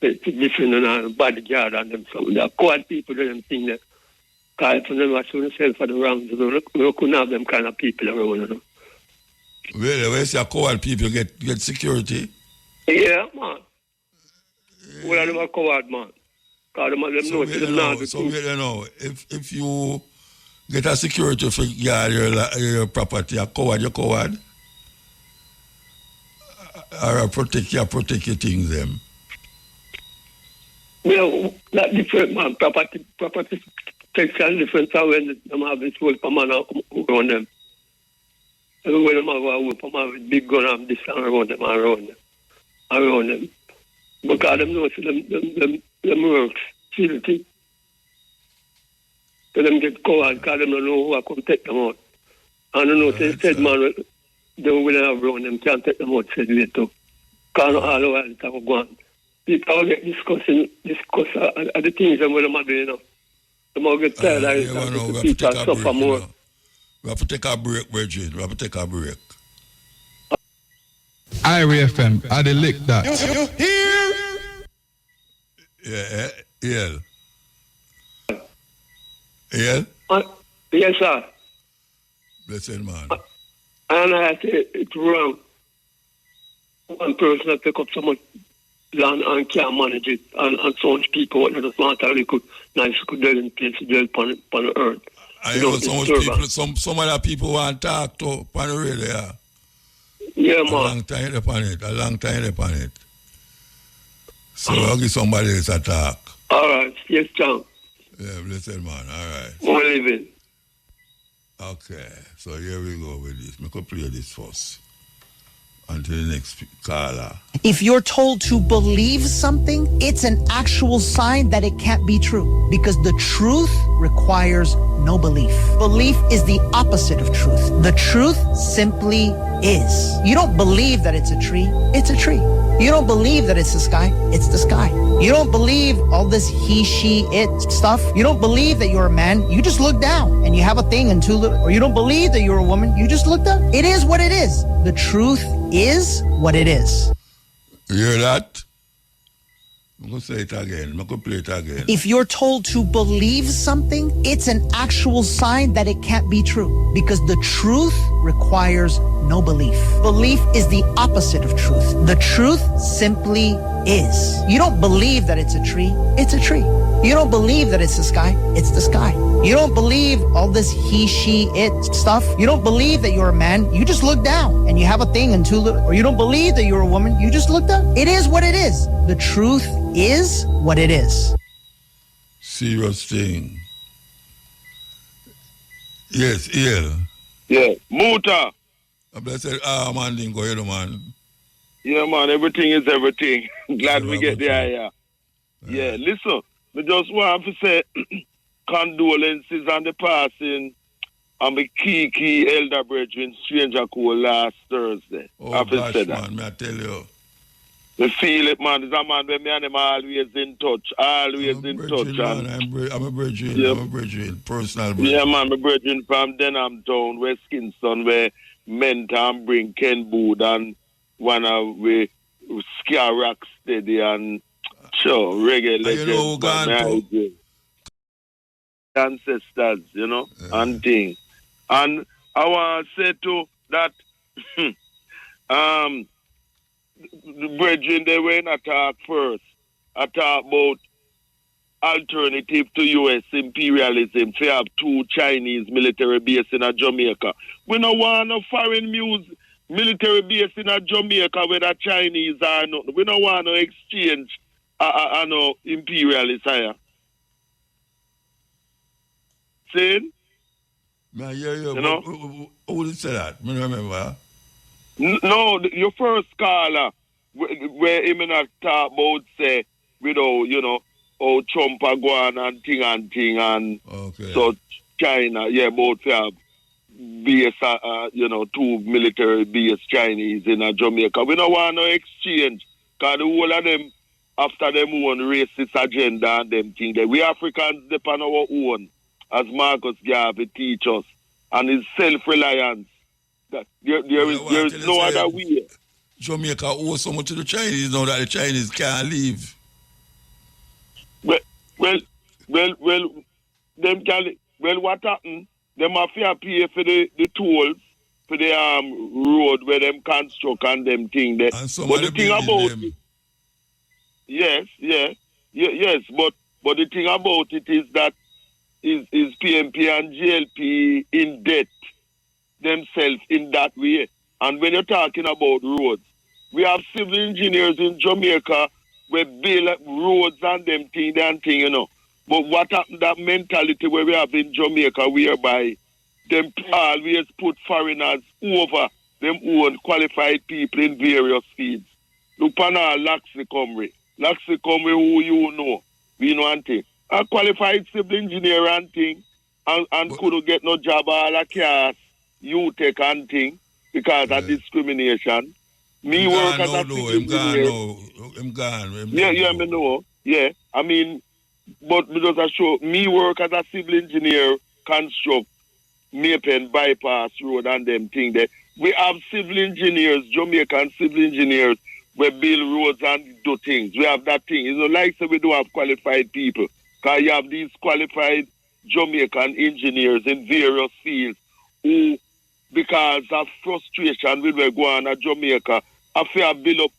Different and bodyguard and them. So there are coward people do them thing that. Because if them show themselves for the wrong, you know, we couldn't have them kind of people around, you know. Really, when you say coward people get security? Yeah, man. Well, I'm a coward, man. Because them know them not the so wait, you know, if you get a security for guard your property, a coward, you're coward? Or protect your things, them? Well, that different, man. Property protection different when them have this whole command around them. Everywhere them have a whole command with big gun and this and around them. Because them know them works. See the thing? So them get coward because them don't know who can take them out. And you know, they said, man, they will have around them, can't take them out, said later. Because all the while it's go on. People get discuss the things that we're doing, you know. They might get tired of it and people suffer more. We have to take a break, Bridget. We have to take a break. Irie FM, I lick that. You hear? Yeah. Yes, sir. Blessed man. And I say it's wrong. One person that pick up so much land and can't manage it, and so much people what just want a little nice good dwelling place to dwell upon the earth. I know so much people, some other people want to talk to upon the radio. Yeah, man. A long time upon it. So I'll give somebody else a talk. All right. Yes, John. Yeah, blessed man. All right. We're living. Okay. So here we go with this. We could play this first. Until the next caller. If you're told to believe something, it's an actual sign that it can't be true because the truth requires no belief. Belief is the opposite of truth. The truth simply is. You don't believe that it's a tree, it's a tree. You don't believe that it's the sky, it's the sky. You don't believe all this he, she, it stuff. You don't believe that you're a man, you just look down and you have a thing and two little, or you don't believe that you're a woman, you just look down. It is what it is. The truth is what it is. You hear that? I'm going to say it again. I'm going to play it again. If you're told to believe something, it's an actual sign that it can't be true because the truth requires no belief. Belief is the opposite of truth. The truth simply is. You don't believe that it's a tree, it's a tree. You don't believe that it's the sky, it's the sky. You don't believe all this he, she, it stuff. You don't believe that you're a man, you just look down and you have a thing and two little, or you don't believe that you're a woman, you just look down. It is what it is. The truth is what it is. Serious thing. Yes, yeah. Yeah, Muta. I'm blessed. Man, didn't go here, man. Yeah, man, everything is everything. Glad we get there, yeah. Yeah, listen, I just want to say condolences on the passing of my key elder brethren, Stranger Cool, last Thursday. Oh, gosh, man, may I tell you. I feel it, man. It's a man where me and him always in touch. Always in touch. Man, I'm a brethren. Yeah. I'm a brethren. Personal brethren. Yeah, man, my brethren from Denham Town, West Kingston, where Menta and bring Ken Bood and one of we Scare Rocksteady and sure, reggae legends. You know, gone ancestors, you know, and things. And I want to say too that the brethren, they were in attack first. Attack about alternative to U.S. imperialism. They have 2 Chinese military bases in Jamaica. We don't want no foreign military base in Jamaica where the Chinese are not. We don't want no exchange no imperialist hire. See? Man, yeah. You know? Who did say that? I remember. No, your first caller, where him and talk about, say, without, you know, how Trump are going and thing, and okay. So China, yeah, both have base, you know, 2 military base Chinese in Jamaica. We don't want no exchange, because the whole of them, after them own racist agenda and them thing, we Africans depend on our own, as Marcus Garvey teach us, and it's self-reliance. There is no other way. Jamaica owes so much to the Chinese now that the Chinese can't leave. Well, them can. Well, what happened? Them have to pay for the tolls for the road where them construct and them thing there. And but the thing about them. it, yes, but the thing about it is that is PMP and GLP in debt themselves in that way. And when you're talking about roads, we have civil engineers in Jamaica we build roads and them thing, you know. But what happened, that mentality where we have in Jamaica, whereby them always put foreigners over them own qualified people in various fields. Look on Laxi Comrie, who you know, we know and thing. A qualified civil engineer and thing, and couldn't get no job all a class, you take and thing, because of discrimination. Me work as a civil engineer. I'm gone. Yeah, me know. Yeah, I mean, but because I show me work as a civil engineer, construct Maypen bypass road and them thing there. We have civil engineers, Jamaican civil engineers, we build roads and do things. We have that thing. It's not like so we don't have qualified people. Because you have these qualified Jamaican engineers in various fields who, because of frustration with where go on to Jamaica, after build up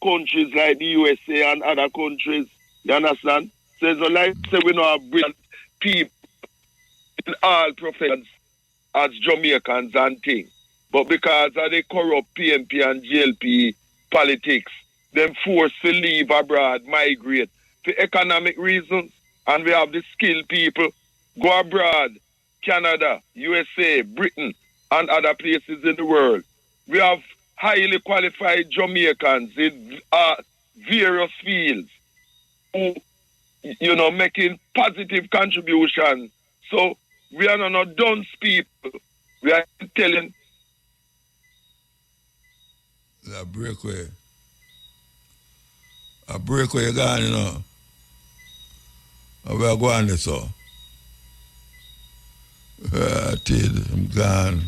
countries like the USA and other countries. You understand? So it's not like so we don't have brilliant people in all professions as Jamaicans and things. But because of the corrupt PMP and GLP politics, them forced to leave abroad, migrate for economic reasons, and we have the skilled people go abroad, Canada, USA, Britain, and other places in the world. We have highly qualified Jamaicans in various fields who, making positive contributions. So we are not dunce people. We are telling. A breakaway. A breakaway gone, And we are going this so. I'm gone.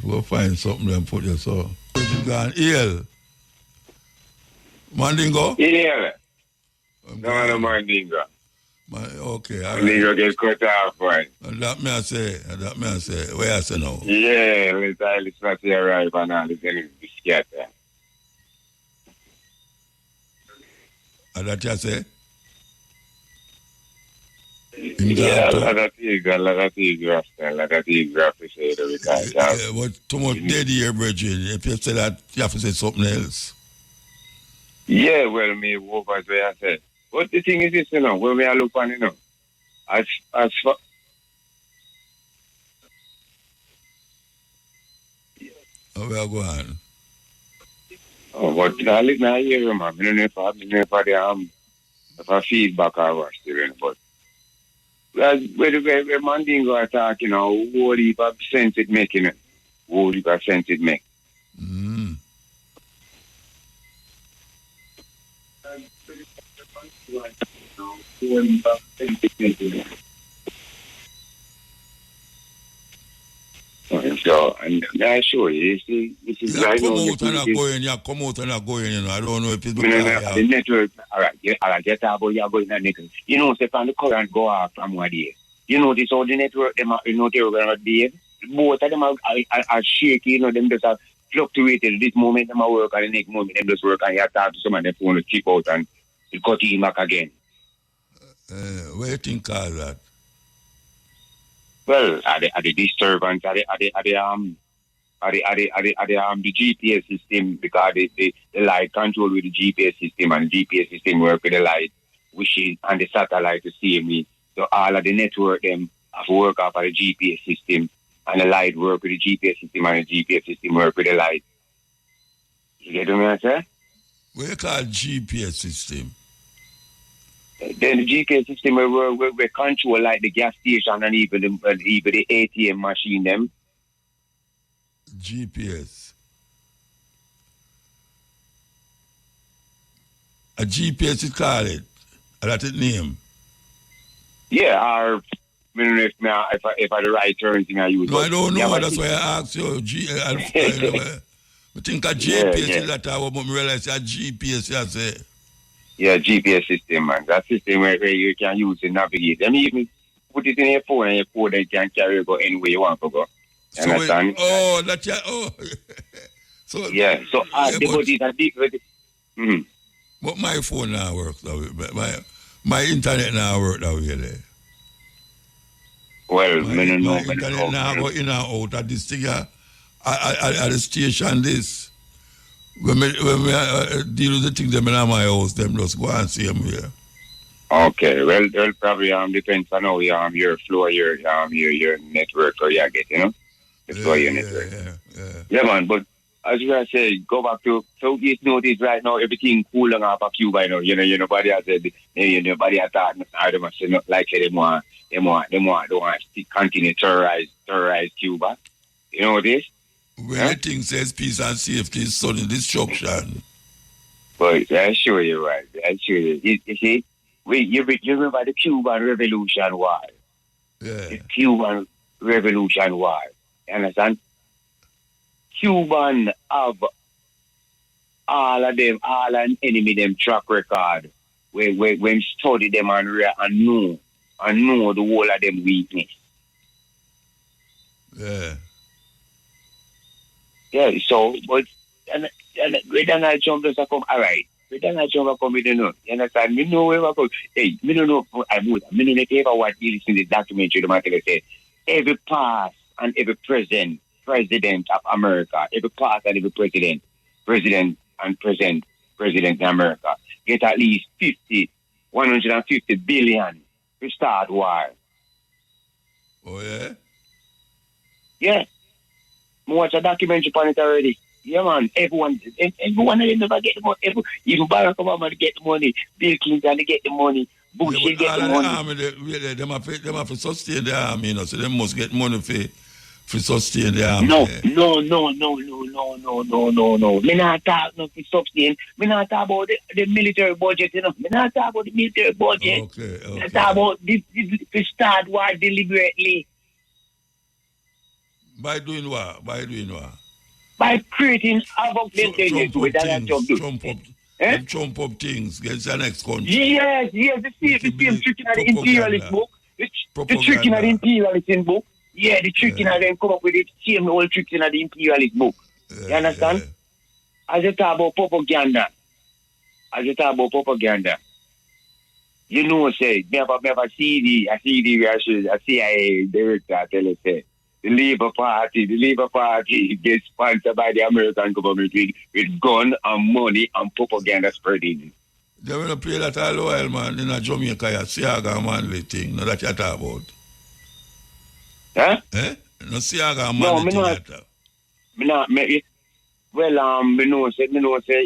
We'll find something and put you so. You gone ill. Mandingo? Yeah. No, Mandingo. Okay, all Mandingo get cut off, right? That me I say. Where I say now? Yeah, let's not say arrive and all this and be scattered. And that you say? Yeah, a lot of things appreciate every time. But too much dead here, Bridget. If you say that, you have to say something else. Yeah, well, me work as way I said. But the thing is this, when we are looking, as far... How we are going? Oh, but I live now here, man. I don't know if I feedback or what, Steven, but where Mandingo are talking, what heap of sense it making, what heap of sense it make. So, and I show you, this is right now. You come out and going, I don't know if it's because the network, all right, get about you're going to nickel. Say, from the current go off from what day. This all the network, them, they're going to be, both of them are shaky, them just are fluctuated. This moment, them are work, and the next moment, them just work, and you have to talk to someone, they phone to chip out, and it cut him back again. What do you think of that? Well, are the disturbance, are the GPS system, because the light control with the GPS system, and the GPS system work with the light, and the satellite the same way. So all of the network them have to work off of the GPS system, and the light work with the GPS system, and the GPS system work with the light. You get what I say? What you call GPS system? Then the GPS system we control like the gas station and even the ATM machine them. GPS. A GPS you call it? That's its name? Yeah, or I don't know if I the right term thing I use. No, I don't know. That's why I asked you. I think a GPS is that I realize a GPS, you say. Yeah, GPS system, man. That system where you can use to navigate. I mean, you can put it in your phone, and your phone then can carry it go anywhere you want to go. You understand? So yeah, so the body that big. But my phone now works that way. My internet now works that way there. Well, my internet now go in and out at this thing at the station this. When we deal with the things them in my house, them just go and see them here. Okay, well, probably depends on how your flow, your network, or you get, the flow your network. Yeah, man. But as I say, go back to so you notice right now everything cooling off of Cuba. Nobody has said, nobody has thought. I don't say not like they want to continue terrorize Cuba. You know this. When the thing says peace and safety is sudden destruction. But I assure you, right? I assure you. You see, you remember the Cuban Revolution War? Yeah. The Cuban Revolution War. You understand? Cuban have all an enemy them track record. When study them and know the whole of them weakness. Yeah. Yeah, so, but, and we don't know something to come, all right. We don't know something to come, you understand? Me know where we go. Hey, me don't know, me don't know ever what you listen to the documentary, the matter say, every past and every president of America, every past and every president and present president in America get at least 150 billion to start war. Oh, yeah? Yeah. I watch a documentary on it already. Yeah, man. Everyone of them never get the money. Even Barack Obama get the money. Bill Clinton get the money. Bush get the money. Army, them have to sustain the army, you know, so they must get money for sustain the army. No. Me not talk no for sustain. Me not talk about the military budget, you know. Me not talk about the military budget. Okay. Me talk about the start war deliberately. By doing what? By creating havoc, Trump up things against the next country. Yes, the same trick in the imperialist book. The trick in the imperialist book. Yeah, the trick in them come up with the same old tricks in the imperialist book. You understand? As you talk about propaganda, you know, say, never see the CIA director tell us, say, the Labour Party gets sponsored by the American government with gun and money and propaganda spreading. They will not play that all while, man. In a Jamaica, Siaga Manley thing. No, that you talk about. Huh? No, Siaga Manley thing. Me know, say,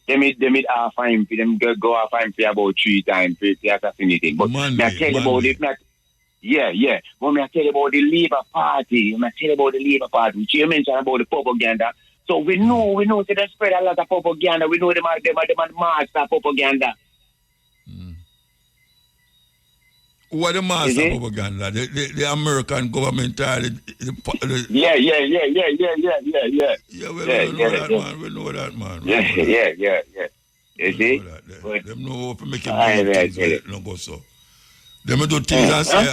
they made half time for them go half time for about 3 times for the assassination. But I tell you about it, yeah. But I tell you about the Labour Party. Which you mentioned about the propaganda. So we know so they spread a lot of propaganda. We know them are master propaganda. Who are the master propaganda? The American government are Yeah. Yeah, we know that, man. Yeah. You see? Them know how to make it no go so. Them do things and say,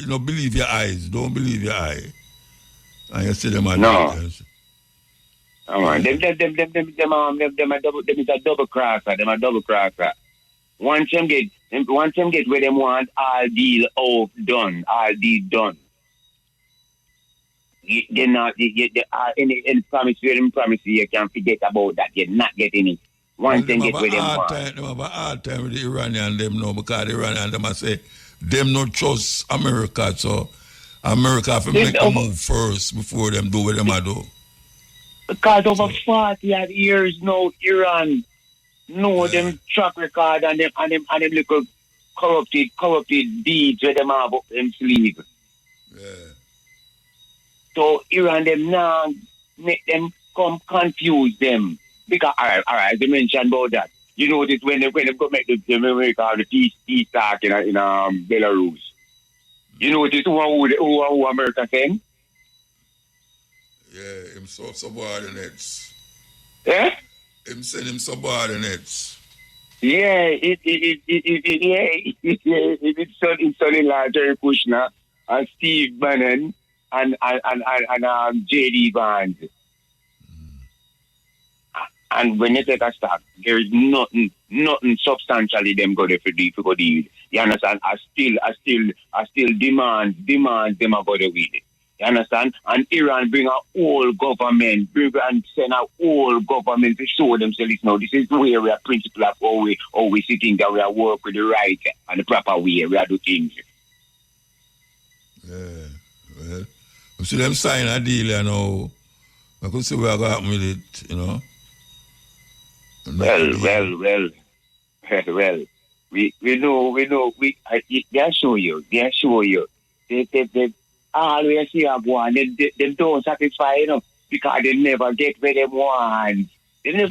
believe your eyes. Don't believe your eye. And you see them at no. Come on. Them is a double crosser. Them a double crosser. Once them get where them want all deal done. They not any promise where them promise you can forget about that. You're not getting it. Once them get where them want. Them have a hard time with the Iranian them now because the Iranian them say them not trust America, so America have to make a move first before them do what them do. Because over 40 years now, Iran know them track record and them little corrupted deeds where them have up them sleeve. Yeah. So Iran them now make them come confuse them. Because all right, they mentioned about that. You know this when they go make the America the peace talk in Belarus. You know this who America saying? Yeah, him subordinates. Yeah? Him send him subordinates. Yeah, it's son-in-law Jerry Kushner and Steve Bannon and J.D. Vance. And when you take a stock, there is nothing substantially them go there for go deal. You understand? I still demand them a go there with it. You understand? And Iran bring a whole government, and send a whole government to show themselves, this is the way we are principle of how we sitting that we are work with the right and the proper way we are do things. Yeah, well, we see them sign a deal, you know. I could see where I got with it, you know. Well. We know. They show you. They always see a one. They don't satisfy, because they never get where they want. No.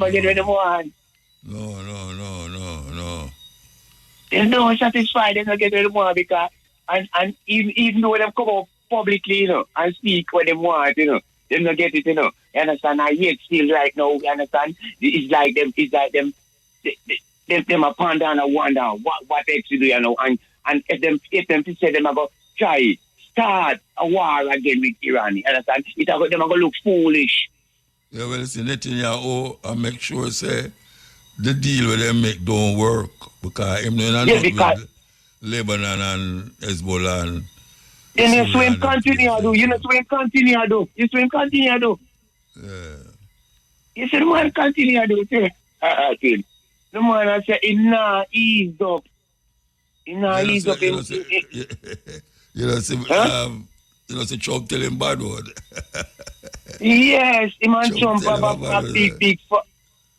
They don't satisfy. They don't get where they want because and even though they come up publicly, and speak what they want, they don't get it, You understand? I yet still right now, you understand? It's like them them a ponder and a wonder what else to do, and if them to say them about try start a war again with Iran, you understand? Them are gonna look foolish. Yeah, well, see, Netanyahu, I make sure say the deal with them make don't work because him not with Lebanon and Hezbollah and then you swim continue to do. You swim continue to do. Yeah. You see, the man continue to do it. The man I say, he not eased up. He not eased up. You know, see Trump tell him bad word. Yes, he man Trump have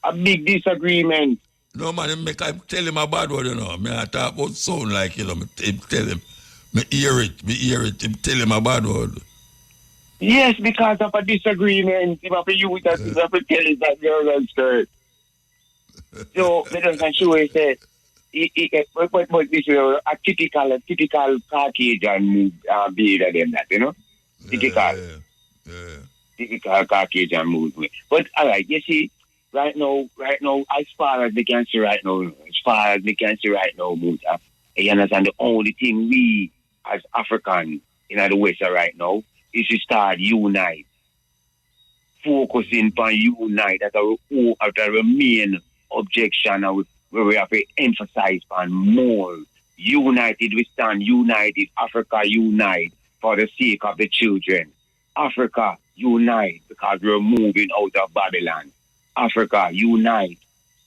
a big disagreement. No, man, I tell him a bad word, you know. I talk about sound like, you know, I tell him. Me hear it, I tell him a bad word. Yes, because of a disagreement. If I use that, if I tell him that girl and skirt. So, they don't show it, say, but this is a typical Caucasian move, behavior than that, you know? Typical Caucasian movement. But, all right, you see, right now, as far as they can see right now, Muta, you understand, the only thing we, as Africans in the West right now, is to start unite. Focusing on unite. That's our main objection, where we have to emphasize on more. United, we stand united. Africa unite for the sake of the children. Africa unite because we're moving out of Babylon. Africa unite.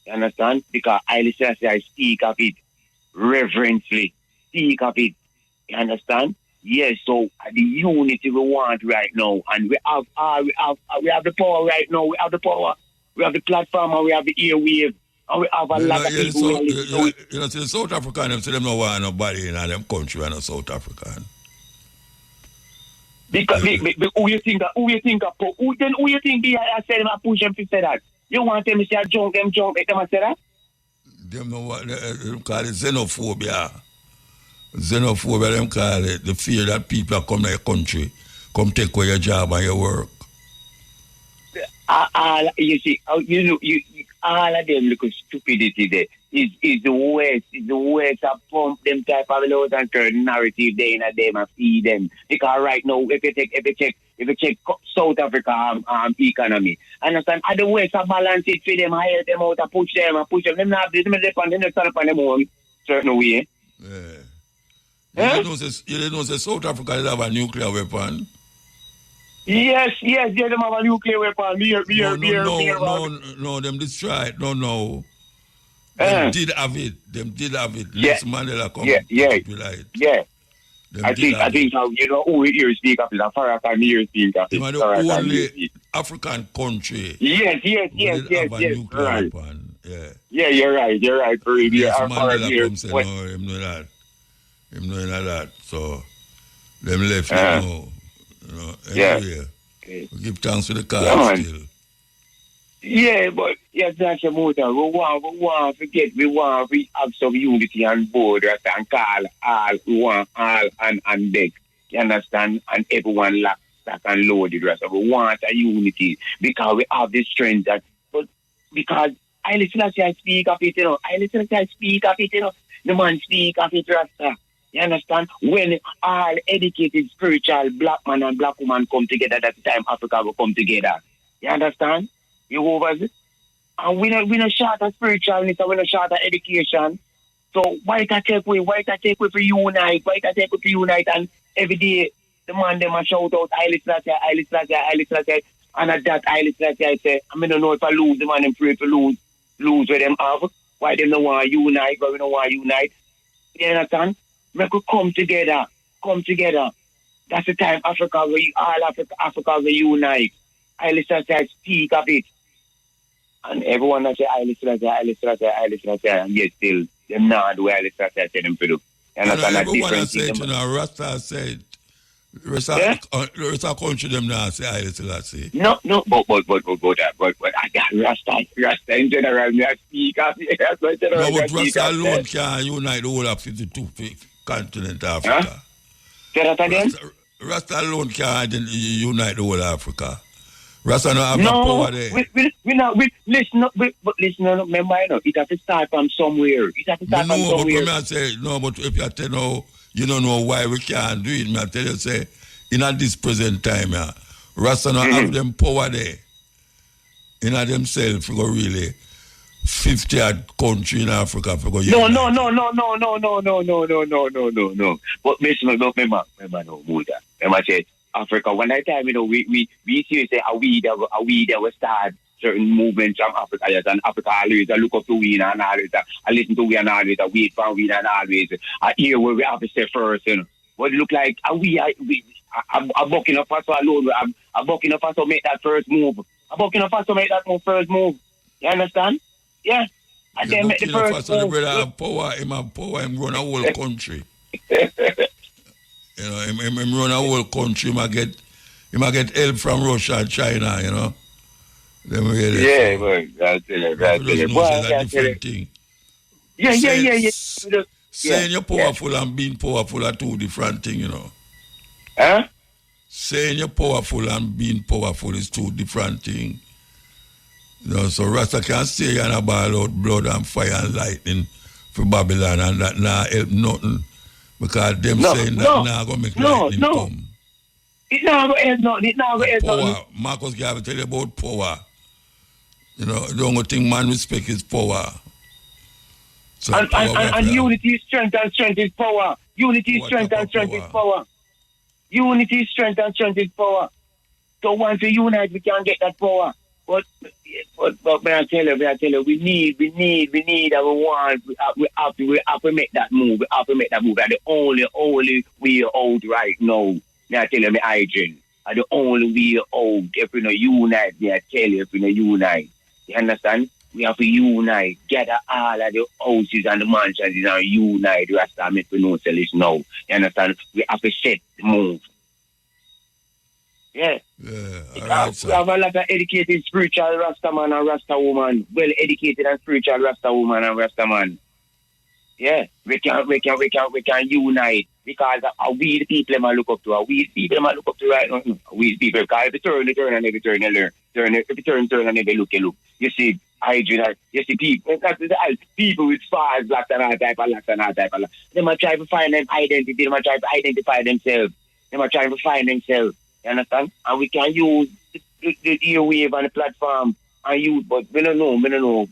You understand? Because I speak of it reverently. Speak of it. You understand? Yes, so the unity we want right now, and we have the power right now. We have the power. We have the platform, and we have the airwave, and we have a lot of people. You know, see the South African, them say them no want nobody in them country and South African. Because who you think they are saying them push them to say that? You want them to say jump, make them say that? Them no want them call it xenophobia. Xenophobia, them call it the fear that people come to your country, come take away your job and your work. You see, all of them look stupidity there. Is the West that pump them type of loads and turn narrative there in them and feed them. Because right now, if you check South Africa economy, understand, the West are balance it for them, hire them out, push them. Them not them stand up on them own certain way. Yeah. You didn't know that South Africa have a nuclear weapon? Yes, they have a nuclear weapon. No, them destroy it. No. Them did have it. Yes. Mandela come Yeah. I think you know who here speak of it. Farrakhan here speak of it. The only African country. Yes. Right. Yeah, you're right. For yes, Mandela come say no, him know that. Him knowing that. So them left now. You know, anyway. We give thanks to the cause still. Yeah, but yes, that's a motor. We want to have some unity on board and call all, we want all and beg. You understand? And everyone locked, stack and loaded. So we want a unity because we have the strength that, but because I listen as I speak of it, the man speak of it, Rasta. You understand? When all educated, spiritual black man and black woman come together, that's the time Africa will come together. You understand? You over it? And we not short of spiritualness and we not short of education. So why not take away for unite? And every day the man them a shout out Haile Selassie. And at that Haile Selassie I say, I don't know if I lose, the man them afraid to lose where them have. Why them don't want to unite, but we don't want to unite. You understand? We could come together. That's the time Africa will unite. Haile Selassie speak of it. And everyone that say Haile Selassie, and yet still, them not do Haile Selassie say them to do. And everyone that say it, Rasta said, Rasta country them now say Haile Selassie. No, but I got Rasta in general, me speak of it. No, but Rasta alone can unite the whole of 52 continent Africa. Huh? Say that again? Rasta alone can unite the whole of Africa. Rasta don't have the power there. Listen, remember, it has to start from somewhere. But if you tell now, you don't know why we can't do it. I tell you, say, in this present time, Rasta don't have them power there. In themselves, we go really 50 country in Africa. No. But remember, no, Buddha. Remember, say, Africa, one time, we see say, we that will start certain movements from Africa, yes, and Africa always look up to we and always I listen to we and always wait for we and always I hear where we have to say first, you know. But it look like a Burkina Faso alone, a Burkina Faso make that first move. A Burkina Faso make that first move. You understand? Yeah. And then make the first move. The brother have power, him run a whole country. You know, him run a whole country, he might get help from Russia and China, you know. Yeah, but that's it. That's a different thing. Yeah. Saying you're powerful and being powerful are two different things, you know. Huh? Saying you're powerful and being powerful is two different things. You know, so Rasta can say you're not ball out blood and fire and lightning for Babylon and that now help nothing. Because them saying that now going to make lightning come. It now go help nothing. It now go help nothing. Marcus Garvey tell you about power. You know, the only thing man respect is power. So and unity is strength and strength is power. Unity is strength and strength is power. Unity is strength and strength is power. So once we unite, we can get that power. But I tell you, we need, and we want, we have to make that move. We have to make that move. That's the only way out right now. I tell you, Adrian, that's the only way out. If we don't unite, I tell you, if we don't unite. You understand? We have to unite, gather all of the houses and the mansions and unite. We have to make no solution now. You understand? We have to set the move. Yeah. We have a lot of educated spiritual Rasta man and Rasta woman. Well educated and spiritual Rasta woman and Rasta man. Yeah. We can unite because we the people them look up to. We the people them look up to right now. We the people because if you turn and every turn you learn. If you turn and every look you look. You see you see people with scars, blacks and all type of locks. They might try to find them identity, they might try to identify themselves. They might try to find themselves. You understand? And we can use the airwave and the platform and use, but we don't know,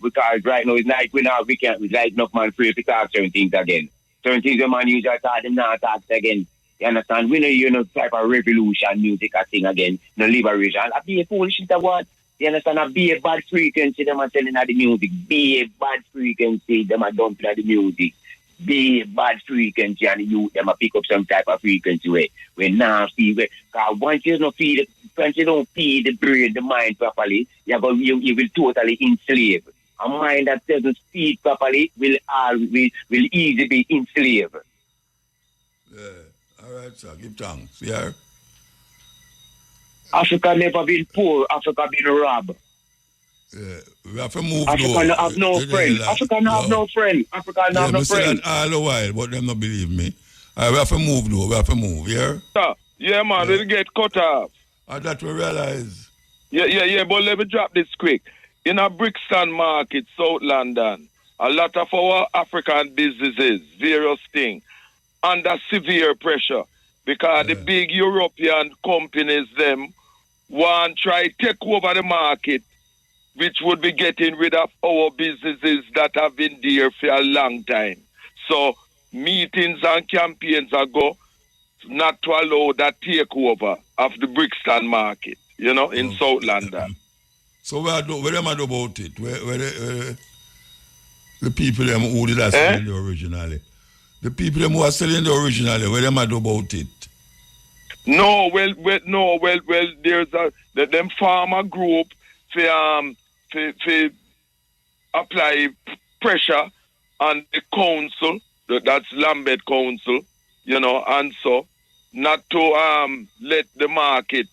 because right now it's like we can't like enough man free to talk certain things again. Certain things the man usually talk, them not talk again. You understand? We don't hear no type of revolution music or thing again, no liberation. I'll be a foolish shit of what? You understand? I'll be a bad frequency, them are telling at the music. Be a bad frequency, them are dumping at the music. Be a bad frequency and you them a pick up some type of frequency where now feel because once you don't feed the brain, the mind properly, you will totally enslave. A mind that doesn't feed properly will easily be enslaved. Yeah. All right, sir. Give thanks. Yeah. Africa never been poor, Africa been robbed. Yeah, we have to move. Africa have no friend. Africa have no friend. Africa have no friend. That all the while, but them not believe me. We have to move though. We have to move. Yeah. Yeah, man. We'll get cut off. And that we realize. Yeah. But let me drop this quick. In a Brixton market, South London, a lot of our African businesses, various things, under severe pressure because the big European companies them want try take over the market, which would be getting rid of our businesses that have been there for a long time. So meetings and campaigns are go not to allow that takeover of the Brixton market, you know, in South London. So where them do about it? Where the people them who did that selling the originally? The people them who are selling the originally, where them do about it? No, well, there's them farmer group for apply pressure on the council, that's Lambeth Council, you know, and so not to let the market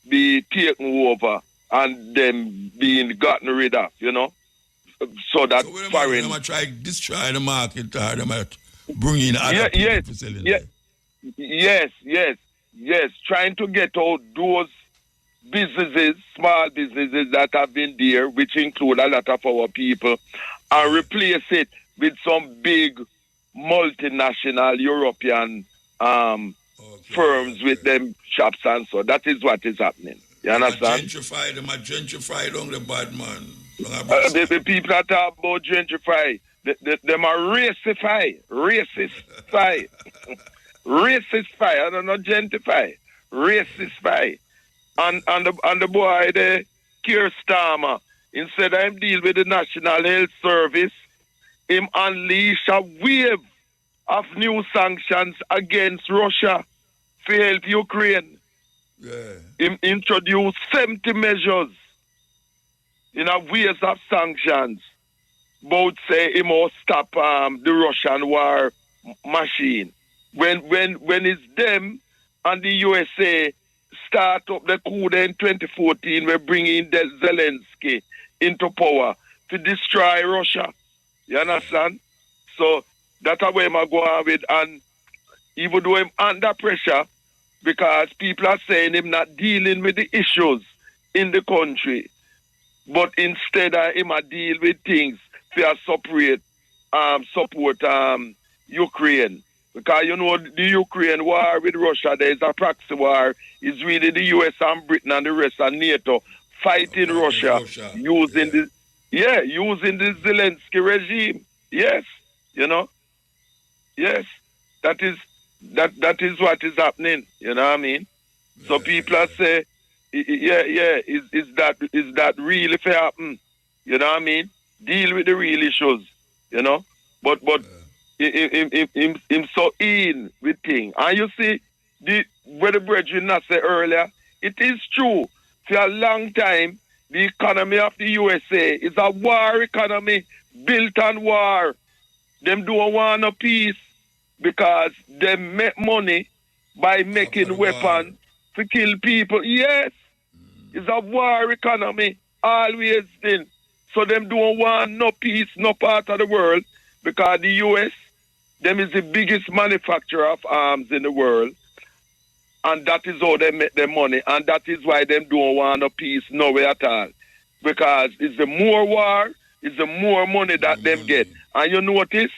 be taken over and them being gotten rid of, you know. So that foreign. They try to destroy the market or they might bring in other people for selling it. Yes, trying to get out those businesses, small businesses that have been there, which include a lot of our people, and replace it with some big multinational European firms with them shops and so. That is what is happening. You understand? Gentrify on the bad man. The people that talk about gentrify, them are racify. I don't know, gentrify. Racify. And the boy, the Keir Starmer, instead of him deal with the National Health Service, him unleash a wave of new sanctions against Russia to help Ukraine. Yeah. Him introduce 70 measures in a ways of sanctions. Both say he must stop the Russian war machine. When it's them and the USA start up the coup in 2014, we bring in Zelensky into power to destroy Russia. You understand? So that's where I'm going with. And even though I'm under pressure, because people are saying him not dealing with the issues in the country, but instead him a deal with things to support Ukraine. Because you know the Ukraine war with Russia, there is a proxy war. It's really the US and Britain and the rest of NATO fighting Russia using the Zelensky regime. Yes, you know. Yes, that is what is happening. You know what I mean? So people are say, is that really fair happen? You know what I mean? Deal with the real issues. You know, but him so in with things. And you see, what the brethren not say earlier, it is true. For a long time, the economy of the USA is a war economy built on war. Them don't want no peace because they make money by making weapons to kill people. Yes, it's a war economy, always been. So them don't want no peace, no part of the world, because the US, them is the biggest manufacturer of arms in the world. And that is how they make their money. And that is why them don't want no peace nowhere at all. Because it's the more war, it's the more money that them get. And you notice,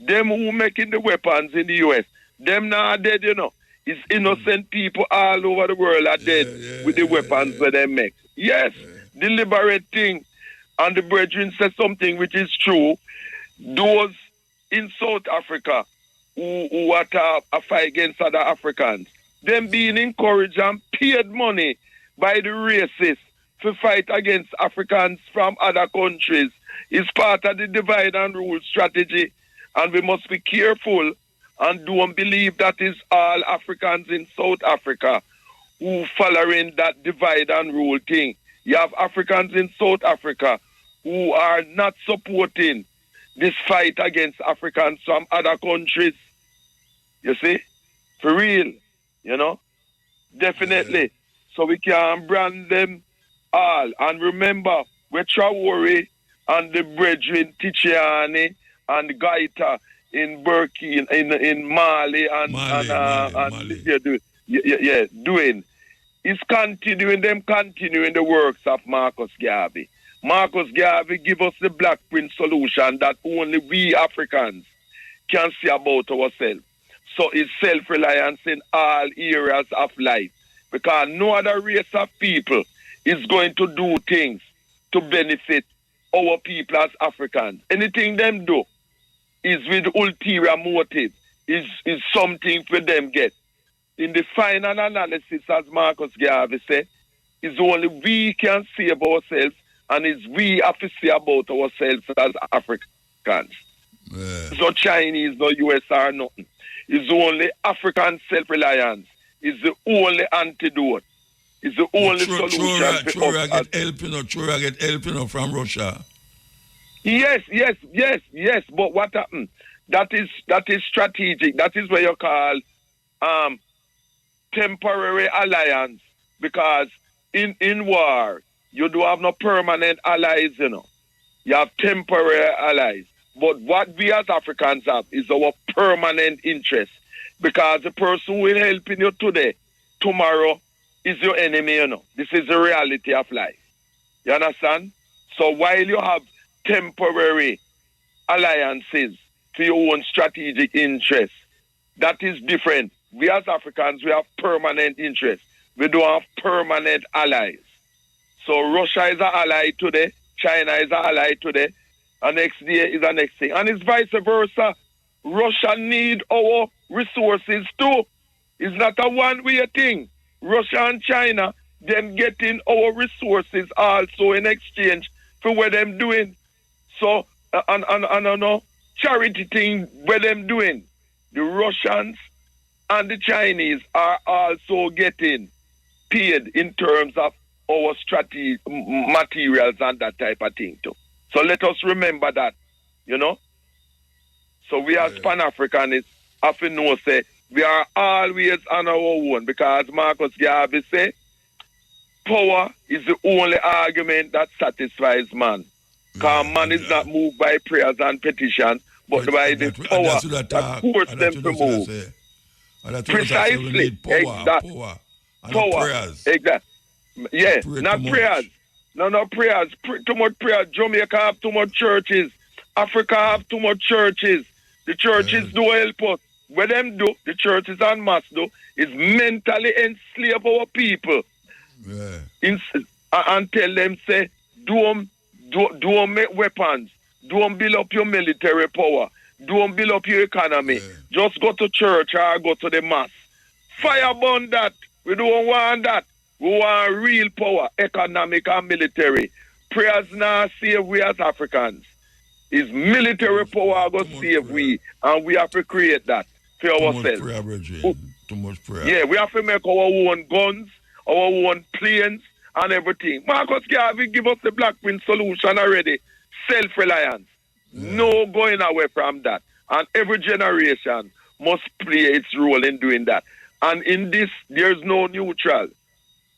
them who making the weapons in the US, them not dead, you know. It's innocent people all over the world are dead with the weapons that they make. Yes, deliberate thing. And the brethren said something which is true. Those in South Africa who are a fight against other Africans, them being encouraged and paid money by the racists to fight against Africans from other countries is part of the divide and rule strategy. And we must be careful and don't believe that is all Africans in South Africa who following that divide and rule thing. You have Africans in South Africa who are not supporting this fight against Africans from other countries. You see? For real. You know? Definitely. So we can brand them all. And remember, we Traore and the brethren Tichiani and Gaita in Burkina, in Mali and Mali. Doing. Is continuing the works of Marcus Garvey. Marcus Garvey give us the Black Print solution that only we Africans can see about ourselves. So it's self-reliance in all areas of life. Because no other race of people is going to do things to benefit our people as Africans. Anything them do is with ulterior motive, is something for them get. In the final analysis, as Marcus Garvey said, is only we can save ourselves and it's we have to see about ourselves as Africans. So Chinese, no US or nothing. It's only African self-reliance. It's the only antidote. It's the only solution. Sure, I get help, from Russia. Yes. But what happened? That is strategic. That is what you call temporary alliance. Because in war, you do have no permanent allies, you know. You have temporary allies. But what we as Africans have is our permanent interest. Because the person who will help you today, tomorrow, is your enemy, you know. This is the reality of life. You understand? So while you have temporary alliances to your own strategic interests, that is different. We as Africans, we have permanent interests. We don't have permanent allies. So Russia is an ally today, China is an ally today, and next day is the next thing. And it's vice versa. Russia need our resources too. It's not a one-way thing. Russia and China, them getting our resources also in exchange for what them doing. So, and I know, charity thing, what them doing. The Russians and the Chinese are also getting paid in terms of our strategy, materials and that type of thing too. So let us remember that, you know. So we as Pan-Africanists have to know, say, we are always on our own because Marcus Garvey say, power is the only argument that satisfies man. Because man is not moved by prayers and petitions, but by the power that forces them to move. Precisely. Power. Exactly. Yeah, not prayers. No prayers. Too much prayers. Jamaica have too much churches. Africa have too much churches. The churches do help us. What them do, the churches and mass do, is mentally enslave our people. And tell them, say, don't make weapons. Don't build up your military power. Don't build up your economy. Just go to church or go to the mass. Fire burn that. We don't want that. We want real power, economic and military. Prayers now save we as Africans. It's military power going to save we, and we have to create that for ourselves. Too much prayer. Yeah, we have to make our own guns, our own planes, and everything. Marcus Garvey give us the Black Prince solution already. Self-reliance. No going away from that. And every generation must play its role in doing that. And in this, there's no neutral.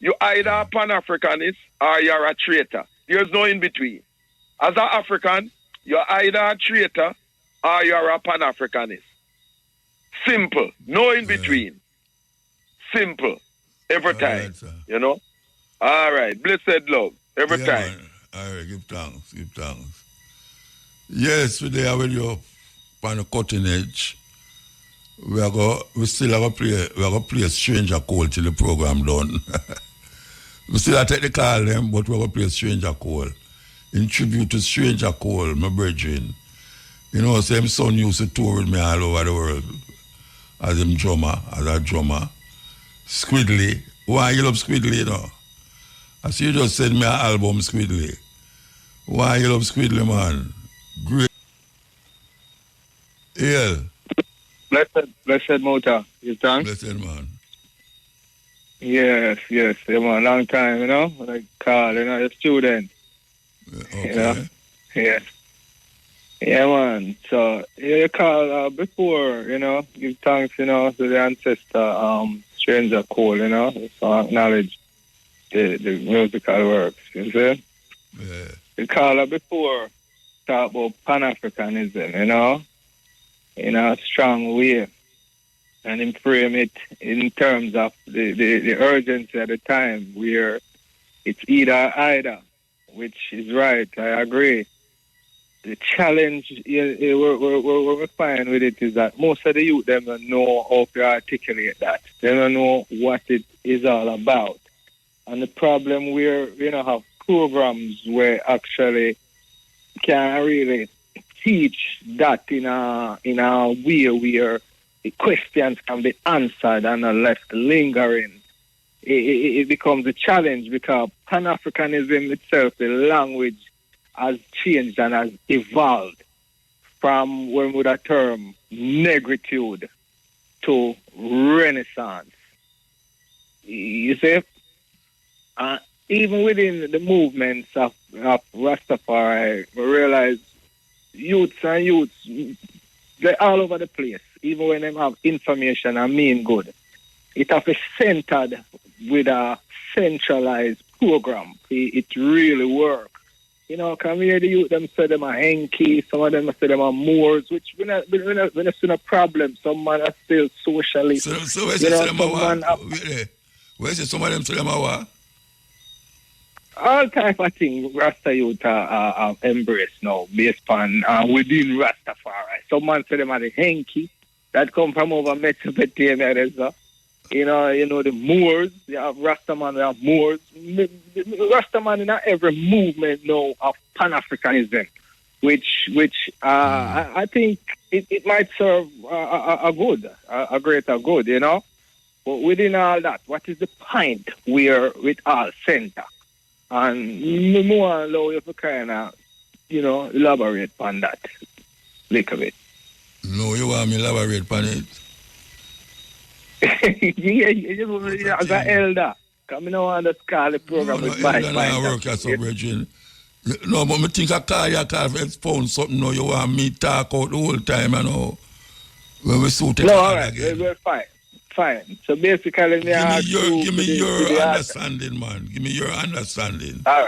You either a Pan-Africanist or you're a traitor. There's no in between. As an African, you're either a traitor or you're a Pan-Africanist. Simple. No in between. Simple. Every time. Right, you know? All right. Blessed love. Every time. Man. All right. Give thanks. Yes, today I will you on the cutting edge. We still have to play a stranger call till the program done. We still have to take the call them, but we're going to play a stranger call. In tribute to stranger call, my brethren. You know, same son used to tour with me all over the world. As a drummer. Squidly. Why you love Squidly, you know? I see you just send me an album, Squidly. Why you love Squidly, man? Great. Yeah. Blessed Mota. You done? Blessed man. Yes, yeah, man. Long time, you know? Like Carl, you know, a student. Okay. You know? Yeah. Yeah, man. So, you call before, you know, give thanks, you know, to the ancestor, stranger call, you know, so acknowledge the musical works, you see? Yeah. You call before, talk about Pan-Africanism, you know, in a strong way, and in frame it in terms of the urgency at the time where it's either, which is right, I agree. The challenge we find with it is that most of the youth, them don't know how to articulate that. They don't know what it is all about. And the problem where, you know, have programs where actually can really teach that in a way where the questions can be answered and not left lingering. It becomes a challenge because Pan-Africanism itself, the language, has changed and has evolved from when we would have term negritude to Renaissance. You see, even within the movements of Rastafari, we realize youths, they're all over the place, even when they have information and mean good. It has centered with a centralized program. It really works. You know, come here, the youth, them say them are hanky, some of them say them are Moors, which we're not seeing a problem. Some man are still socialist. So where's some man where's some of them say them are what? All type of things Rasta youth are embraced now, based on within Rastafari. Some man say them are the hanky that come from over Mesopotamia. You know the Moors, you have Rastaman, you have Moors. Rastaman in every movement now of Pan-Africanism, which I think it might serve a greater good, you know. But within all that, what is the point where it all center? And me more allow you to kind of, elaborate on that little bit. No, you want me elaborate on it? Yeah, as an elder. Come in on the call the program with my work as a virgin. No, but me think I call you because I found something now you want me talk out the whole time, When we suit it. No, all right, we're fine. Fine. So basically, give me your understanding, man. Give me your understanding. All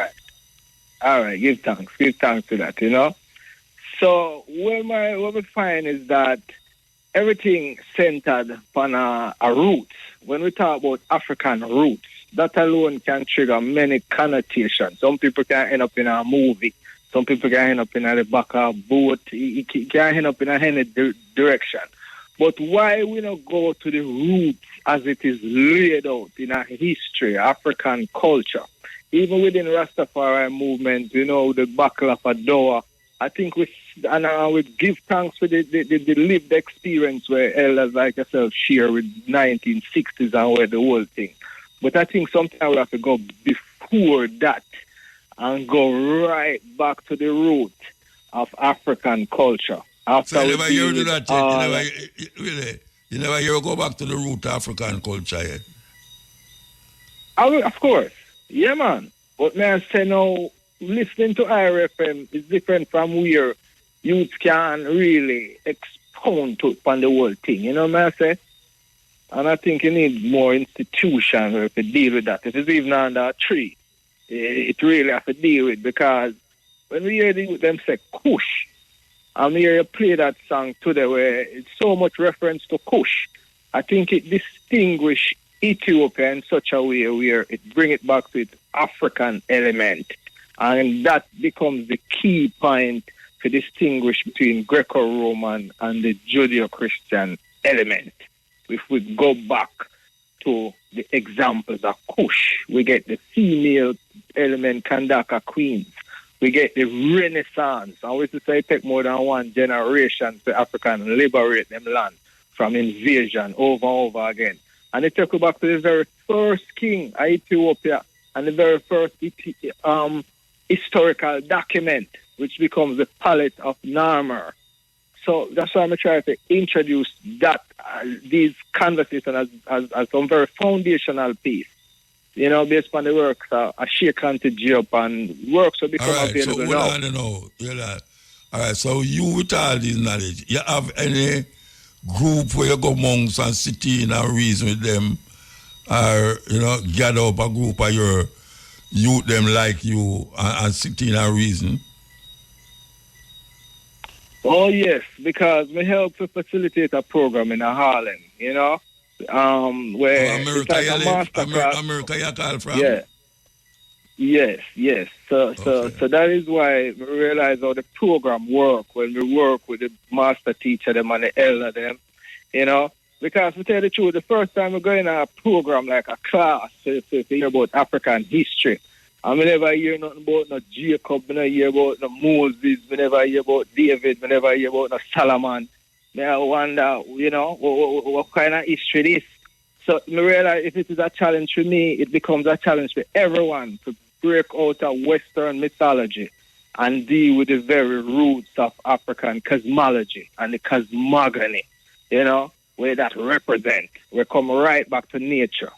right. Give thanks to that. So what we find is that everything centered on a roots. When we talk about African roots, that alone can trigger many connotations. Some people can end up in a movie. Some people can end up in the back of a boat. It can end up in any direction. But why we not go to the roots as it is laid out in our history, African culture? Even within Rastafari movement, the Buckle of Adowa, I think we give thanks for the lived experience where elders like yourself share with 1960s and where the whole thing. But I think sometimes we have to go before that and go right back to the root of African culture. So you never hear that yet? You never hear go back to the root of African culture yet? Of course. Yeah, man. But may I say now, listening to IRFM is different from where youth can really expound to on the whole thing. You know what I say? And I think you need more institutions to deal with that. If it's even under a tree, it really has to deal with, because when we hear them say Kush, and we hear you play that song today where it's so much reference to Kush, I think it distinguishes Ethiopia in such a way where it brings it back to its African element. And that becomes the key point to distinguish between Greco-Roman and the Judeo-Christian element. If we go back to the examples of Kush, we get the female element Kandaka queens. We get the Renaissance. And we say it take more than one generation for African liberate them land from invasion over and over again. And it took you back to the very first king of Ethiopia and the very first historical document, which becomes the palette of Narmer. So that's why I'm trying to introduce that these conversations as some very foundational piece. Based on the works a Sheikh Ante Diop and works will become available now. All right, so you with all this knowledge, you have any group where you go amongst and sit in and reason with them, or gather up a group of your youth them like you and sit in and reason? Oh yes, because we help to facilitate a program in Harlem, where America, it's like a masterclass. America you call from? Yeah. Yes. So that is why we realize how the program work when we work with the master teacher them and the elder them, because to tell the truth, the first time we go in a program like a class to hear about African history, I never hear nothing about no Jacob, I never hear about no Moses, I never hear about David, I never hear about no Solomon. I wonder, what kind of history this. So I realize if it is a challenge for me, it becomes a challenge for everyone to break out of Western mythology and deal with the very roots of African cosmology and the cosmogony, where that represent. We come right back to nature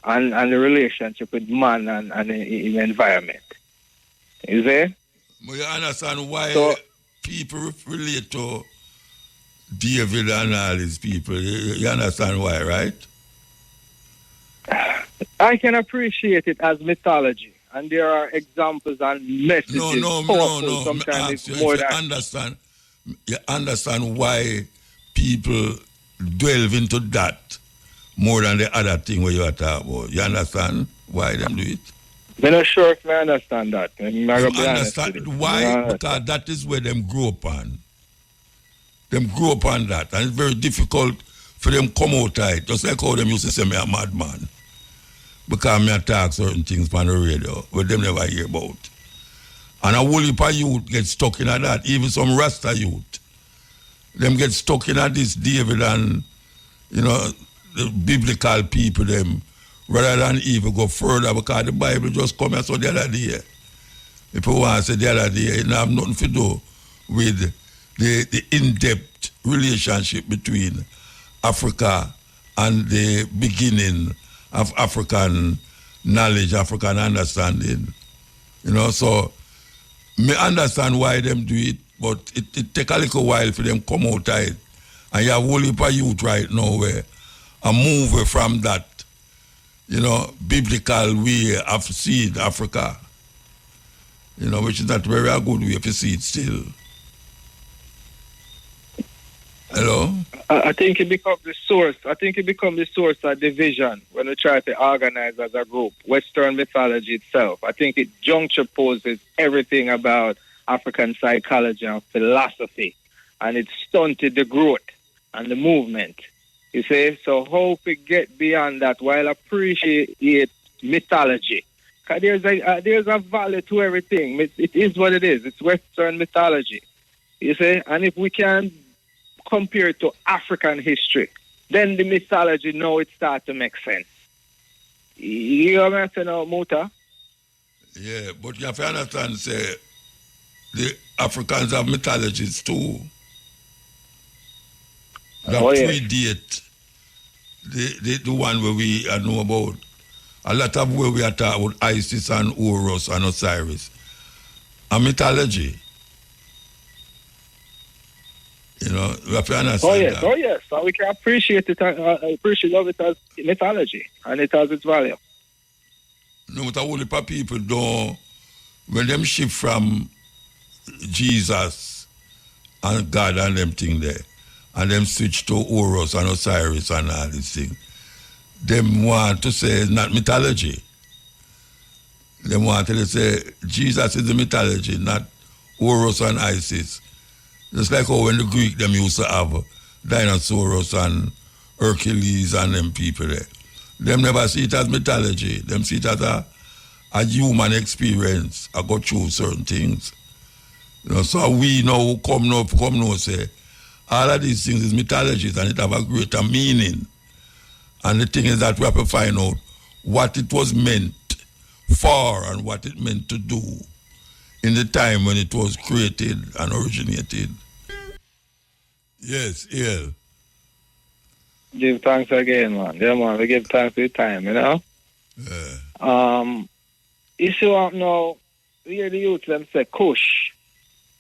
and the relationship with man and the environment. Is there? But you understand why people relate to David and all these people. You understand why, right? I can appreciate it as mythology, and there are examples and messages. No. Sometimes it's more you understand why people delve into that more than the other thing where you are talking about. You understand why them do it? I'm not sure if I understand that. You understand why? Because that is where them grow up on. Them grow up on that, and it's very difficult for them come out of it. Just like how them used to say me a madman. Because me talk certain things on the radio, but them never hear about. And a whole heap of youth get stuck in that, even some Rasta youth. Them get stuck in this David and, the biblical people, them rather than even go further, because the Bible just come and saw the other day. If you want to say the other day, it have nothing to do with the in-depth relationship between Africa and the beginning of African knowledge, African understanding. You know, so me understand why them do it, but it take a little while for them come out of it. And you have a whole heap of youth right now where a move away from that, you know, biblical way of seeing Africa. You know, which is not very a good way if you see it still. Hello? I think it becomes the source. I think it becomes the source of division when we try to organize as a group. Western mythology itself. I think it juxtaposes everything about African psychology and philosophy, and it stunted the growth and the movement. You see, so how we get beyond that while appreciate mythology. Because there's a value to everything. It is what it is. It's Western mythology. You see, and if we can compare it to African history, then the mythology now it starts to make sense. You know what I'm saying now, Muta? Yeah, but you have to understand, say, the Africans have mythologies too. That predate the one where we know about. A lot of where we are talking about Isis and Horus and Osiris. A mythology. You know, we have to understand that. Oh yes. So we can appreciate it, appreciate it as mythology, and it has its value. No, but a whole heap of people don't, when them shift from Jesus and God and them thing there, and them switch to Horus and Osiris and all these things, them want to say it's not mythology. They want to say Jesus is the mythology, not Horus and Isis. Just like how when the Greek them used to have dinosaurs and Hercules and them people there. Them never see it as mythology. Them see it as a human experience. I go through certain things. You know, so we now come now say all of these things is mythologies and it have a greater meaning. And the thing is that we have to find out what it was meant for and what it meant to do in the time when it was created and originated. Yes, yeah. Give thanks again, man. Yeah, man, we give thanks for the time, you know? Yeah. You see what now, we hear the youth them say Kush,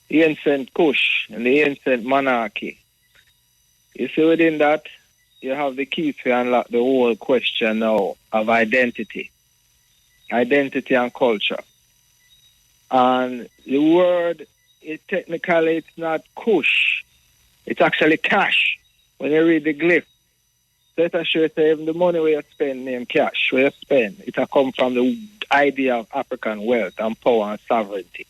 the ancient Kush, and the ancient monarchy. You see within that, you have the key to unlock the whole question now of identity and culture. And the word, technically, it's not Kush. It's actually cash when you read the glyph. So it assures you even the money where you spend named cash, where you spend, it will come from the idea of African wealth and power and sovereignty.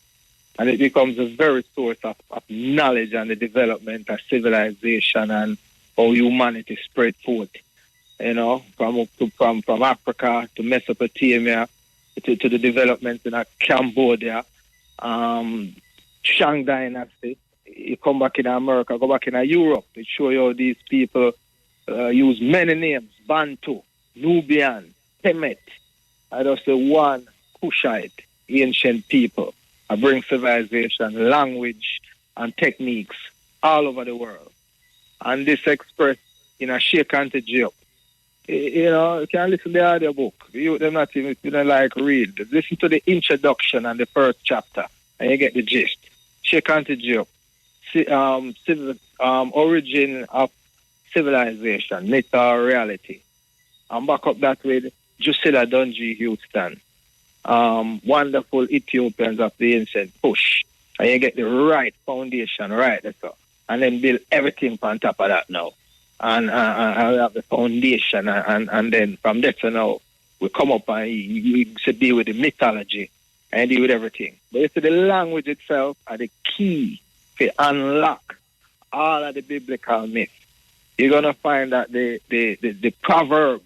And it becomes a very source of knowledge and the development of civilization and how humanity spread forth. You know, from Africa to Mesopotamia to the developments in Cambodia, Shang Dynasty. You come back in America, go back in Europe, it show you how these people use many names: Bantu, Nubian, Kemet. I just say one Kushite, ancient people. I bring civilization, language, and techniques all over the world. And this expressed in a shake and to joke. You know, you can listen to the audiobook. They're not even, you don't like read. Listen to the introduction and the first chapter, and you get the gist. Shake and to joke. Origin of civilization, myth or reality. And back up that with Drusilla Dungy Houston. Wonderful Ethiopians of the ancient Push. And you get the right foundation right there. So. And then build everything on top of that now. And I have the foundation. And then from there to now, we come up and you deal with the mythology and deal with everything. But you see, the language itself are the key to unlock all of the biblical myths. You're going to find that the Proverbs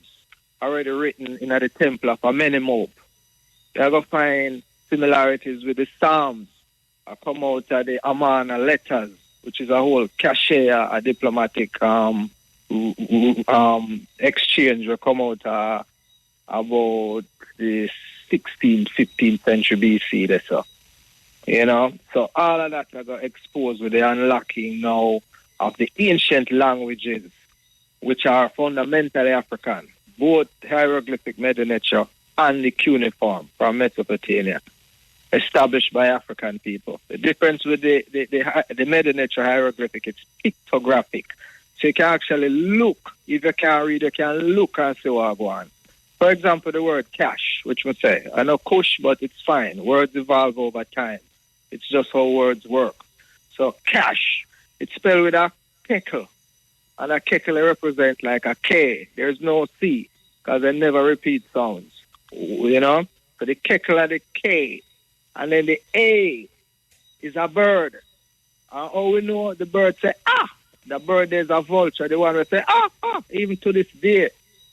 already written in the temple of Amenemop. You're going to find similarities with the Psalms. I come out of the Amana letters, which is a whole cachet, a diplomatic exchange will come out about the 16th, 15th century BC. That's so. You know, so all of that I got exposed with the unlocking now of the ancient languages, which are fundamentally African, both hieroglyphic Medi-Nature and the cuneiform from Mesopotamia, established by African people. The difference with the Medi-Nature hieroglyphic, it's pictographic. So you can actually look, if you can't read, you can look and see what going on. For example, the word cash, which we say, I know kush, but it's fine. Words evolve over time. It's just how words work. So cash, it's spelled with a kekel. And a kekel represents like a K. There's no C, because they never repeat sounds. You know? So the kekel and the K. And then the A is a bird. And all we know, the bird say, ah! The bird is a vulture. The one will say, ah, ah. Even to this day,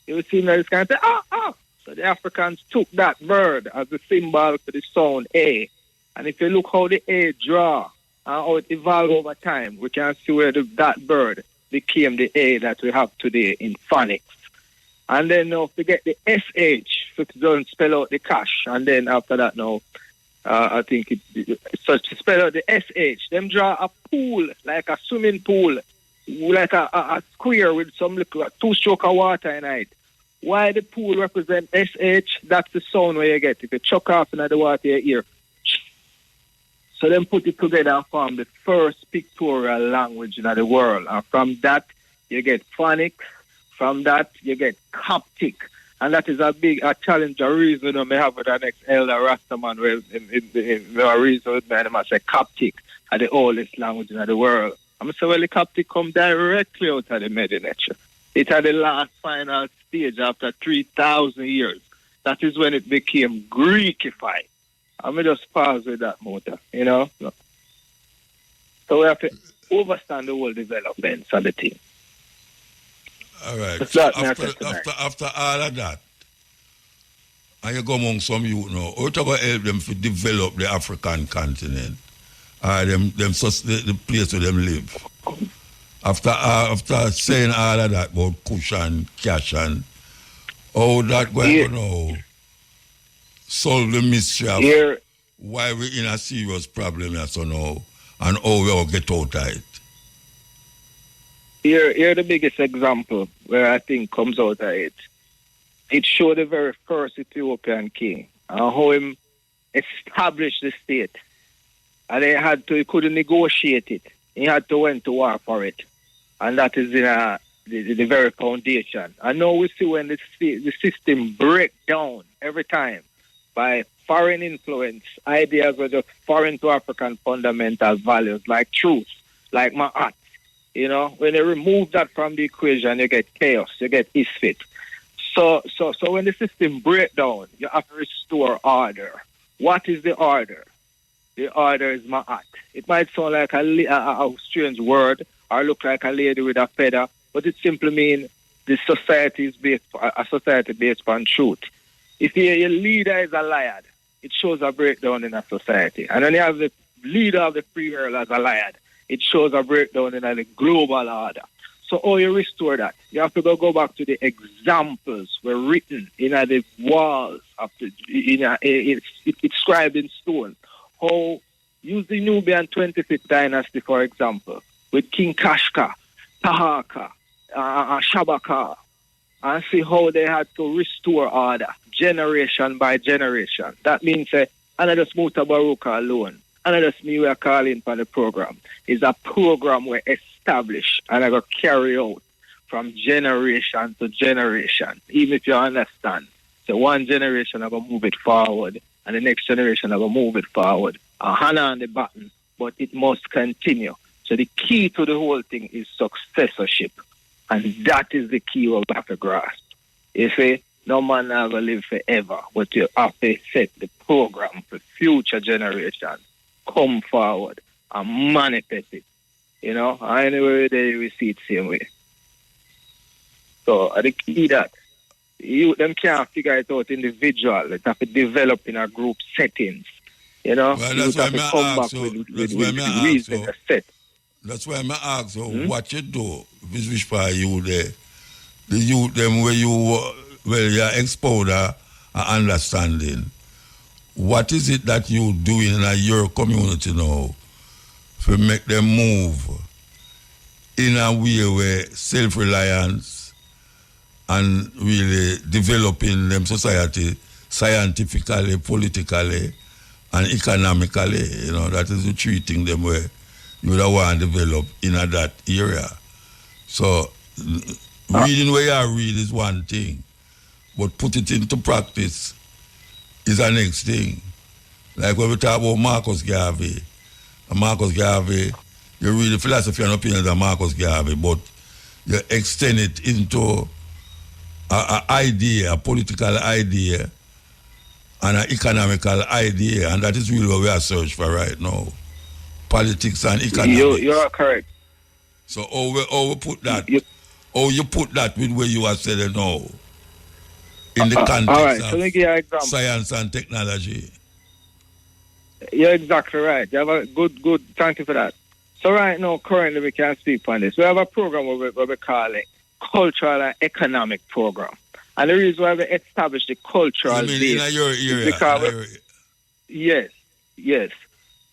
you will see that this kind of say, ah, ah. So the Africans took that bird as the symbol for the sound A. And if you look how the A draw and how it evolved over time, we can see where that bird became the A that we have today in phonics. And then now forget the SH, so it doesn't spell out the cash. And then after that now, I think so to spell out the SH, them draw a pool, like a swimming pool, like a square with some little two-stroke of water in it. Why the pool represent SH? That's the sound where you get. If you chuck off into the water, you hear. So then put it together and form the first pictorial language in the world. And from that, you get phonics. From that, you get Coptic. And that is a challenge, a reason I may have with the next elder Rastaman, where in a reason with me, and I say Coptic are the oldest language in the world. I'm saying, well, the Coptic come directly out of the Medi-Nature. It had the last final stage after 3,000 years. That is when it became Greekified. I'm going to just pause with that motor, you know. So we have to understand the whole developments of the thing. All right. So after all of that, and you go among some youth now, how to help them to develop the African continent, the place where them live? After saying all of that about kush and cash and how that going to now solve the mystery of why we're in a serious problem here so now and how we all get out of it. Here the biggest example where I think comes out of it. It showed the very first Ethiopian king and how him established the state. And he couldn't negotiate it. He had to went to war for it. And that is in the very foundation. And now we see when the system break down every time by foreign influence, ideas were just foreign to African fundamental values like truth, like ma'at. You know, when you remove that from the equation, you get chaos, you get isfit. So when the system break down, you have to restore order. What is the order? The order is ma'at. It might sound like a strange word or look like a lady with a feather, but it simply means the society is a society based on truth. If your leader is a liar, it shows a breakdown in a society. And when you have the leader of the free world as a liar, it shows a breakdown in the global order. So how you restore that? You have to go back to the examples were written in the walls of it's inscribed in stone. How use the Nubian 25th dynasty, for example, with King Kashka, Tahaka, Shabaka, and see how they had to restore order generation by generation. That means another Mutabaruka alone. Another me we are calling for the program is a program we establish and I go carry out from generation to generation. Even if you understand, so one generation I go move it forward and the next generation I go move it forward. A hand on the button, but it must continue. So the key to the whole thing is successorship, and that is the key we have to grasp. You see, no man ever live forever, but you have to set the program for future generations. Come forward and manifest it. You know, anyway we see it same way. So the key that you them can't figure it out individual. They have to develop in a group settings. You know, well, that's why I ask set. That's why I ask what you do. Which part you there? The youth them where you you expound a understanding. What is it that you doing in your community now to make them move in a way where self-reliance and really developing them society scientifically, politically, and economically? You know, that is the treating them where you would want to develop in that area. So reading where you read is one thing, but put it into practice is the next thing. Like when we talk about Marcus Garvey, you read the philosophy and opinions of Marcus Garvey, but you extend it into an idea, a political idea, and an economical idea, and that is really what we are searching for right now. Politics and economics. You are correct. So how we put that? How you put that with where you are saying now? In the context of science and technology. You're exactly right. You have a good, thank you for that. So right now, currently, we can speak on this. We have a program where we call it Cultural and Economic Program. And the reason why we established the cultural base in your area, because yes.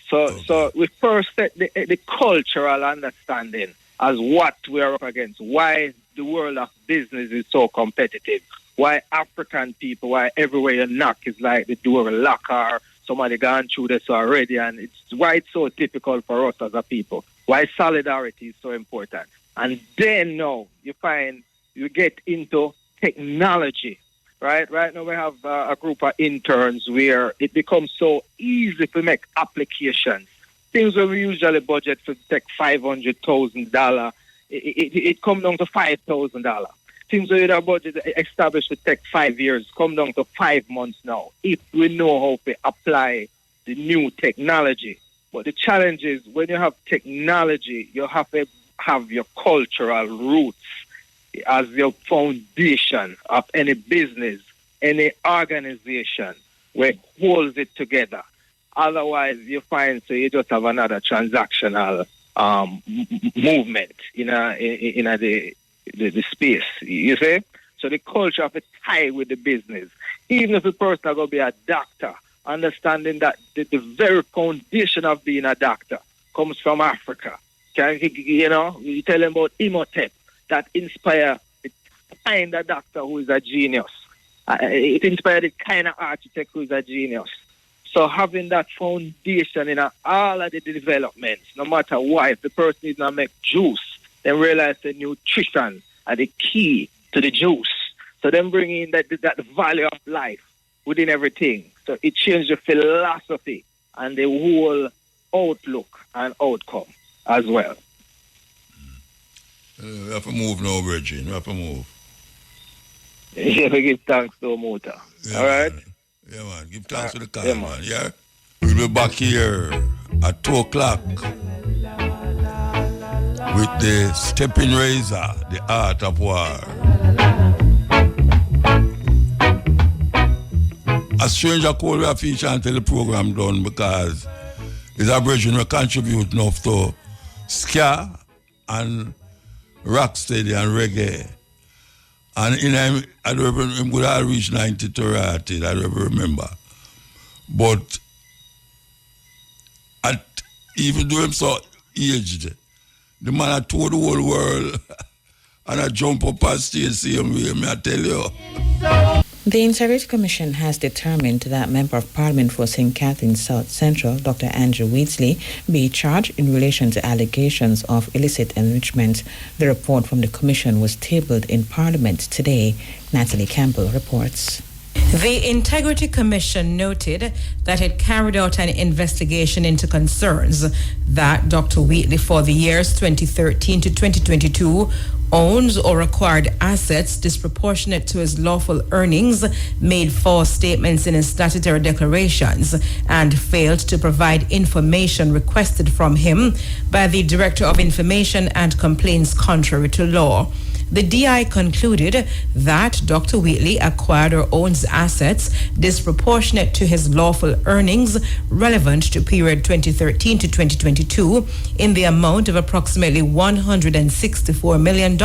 So we first set the cultural understanding as what we are up against, why the world of business is so competitive, why African people, why everywhere you knock is like the door lock or somebody gone through this already, and it's why it's so difficult for us as a people, why solidarity is so important. And then now you find you get into technology, right? Right now we have a group of interns where it becomes so easy to make applications. Things where we usually budget to take $500,000, it comes down to $5,000. Things where our budget established to take 5 years come down to 5 months now, if we know how to apply the new technology. But the challenge is when you have technology, you have to have your cultural roots as your foundation of any business, any organization where it holds it together. Otherwise, you find you just have another transactional movement in the space, you see? So the culture of a tie with the business. Even if the person is going to be a doctor, understanding that the very foundation of being a doctor comes from Africa. You tell them about Imhotep, that inspire the kind of doctor who is a genius. It inspired the kind of architect who is a genius. So having that foundation in all of the developments, no matter what, if the person is not make juice, then realize the nutrition are the key to the juice. So then bring in that value of life within everything. So it changed the philosophy and the whole outlook and outcome as well. We have to move now, Bridget. We have to move. Yeah, we give thanks to Muta. Yeah, all right? Man. Yeah, man. Give thanks to the car, man. Yeah? We'll be back here at 2 o'clock with the stepping razor, the art of war. A stranger call we a feature until the program done because it's a bridge we contribute enough to ska and rocksteady and reggae. And in him, I don't remember, could have reached 92 I don't remember. But even though I'm so aged, the man I told the whole world and I jump up on stage same way, I tell you. The Integrity Commission has determined that Member of Parliament for St. Catharines South Central, Dr. Andrew Wheatley, be charged in relation to allegations of illicit enrichment. The report from the Commission was tabled in Parliament today. Natalie Campbell reports. The Integrity Commission noted that it carried out an investigation into concerns that Dr. Wheatley for the years 2013 to 2022 owns or acquired assets disproportionate to his lawful earnings, made false statements in his statutory declarations, and failed to provide information requested from him by the Director of Information and Complaints contrary to law. The DI concluded that Dr. Wheatley acquired or owns assets disproportionate to his lawful earnings relevant to period 2013 to 2022 in the amount of approximately $164 million,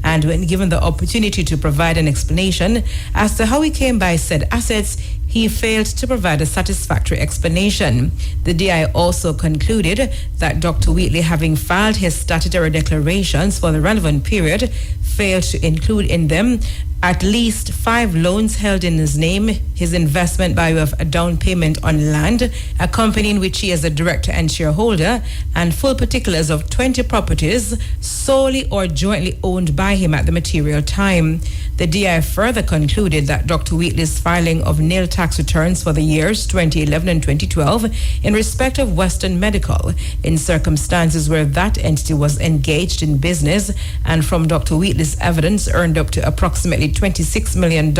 and when given the opportunity to provide an explanation as to how he came by said assets, he failed to provide a satisfactory explanation. The DI also concluded that Dr. Wheatley, having filed his statutory declarations for the relevant period, failed to include in them at least 5 loans held in his name, his investment by way of a down payment on land, a company in which he is a director and shareholder, and full particulars of 20 properties solely or jointly owned by him at the material time. The DI further concluded that Dr. Wheatley's filing of nil tax returns for the years 2011 and 2012 in respect of Western Medical, in circumstances where that entity was engaged in business, and from Dr. Wheatley's evidence earned up to approximately $26 million,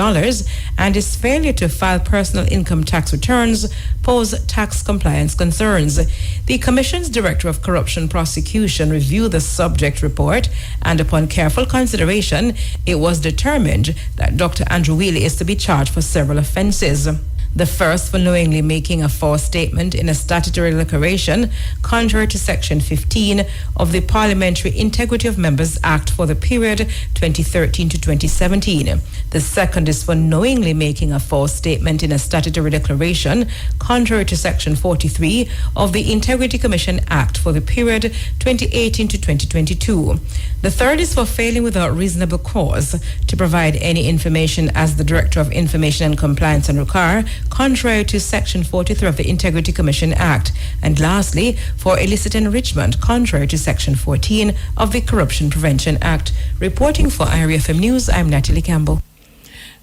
and his failure to file personal income tax returns pose tax compliance concerns. The Commission's Director of Corruption Prosecution reviewed the subject report, and upon careful consideration, it was determined that Dr. Andrew Wheatley is to be charged for several offences. The first for knowingly making a false statement in a statutory declaration contrary to Section 15 of the Parliamentary Integrity of Members Act for the period 2013 to 2017. The second is for knowingly making a false statement in a statutory declaration contrary to Section 43 of the Integrity Commission Act for the period 2018 to 2022. The third is for failing without reasonable cause to provide any information as the Director of Information and Compliance and require contrary to Section 43 of the Integrity Commission Act. And lastly, for illicit enrichment contrary to Section 14 of the Corruption Prevention Act. Reporting for IRA FM News, I'm Natalie Campbell.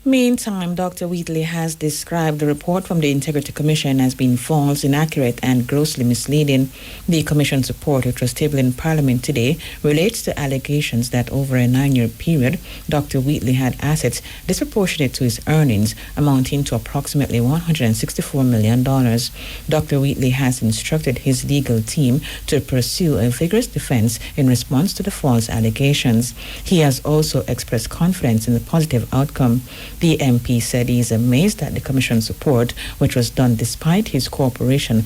Meantime, Dr. Wheatley has described the report from the Integrity Commission as being false, inaccurate, and grossly misleading. The Commission's report, which was tabled in Parliament today, relates to allegations that over a 9-year period, Dr. Wheatley had assets disproportionate to his earnings, amounting to approximately $164 million. Dr. Wheatley has instructed his legal team to pursue a vigorous defense in response to the false allegations. He has also expressed confidence in the positive outcome. The MP said he is amazed at the Commission's report, which was done despite his cooperation.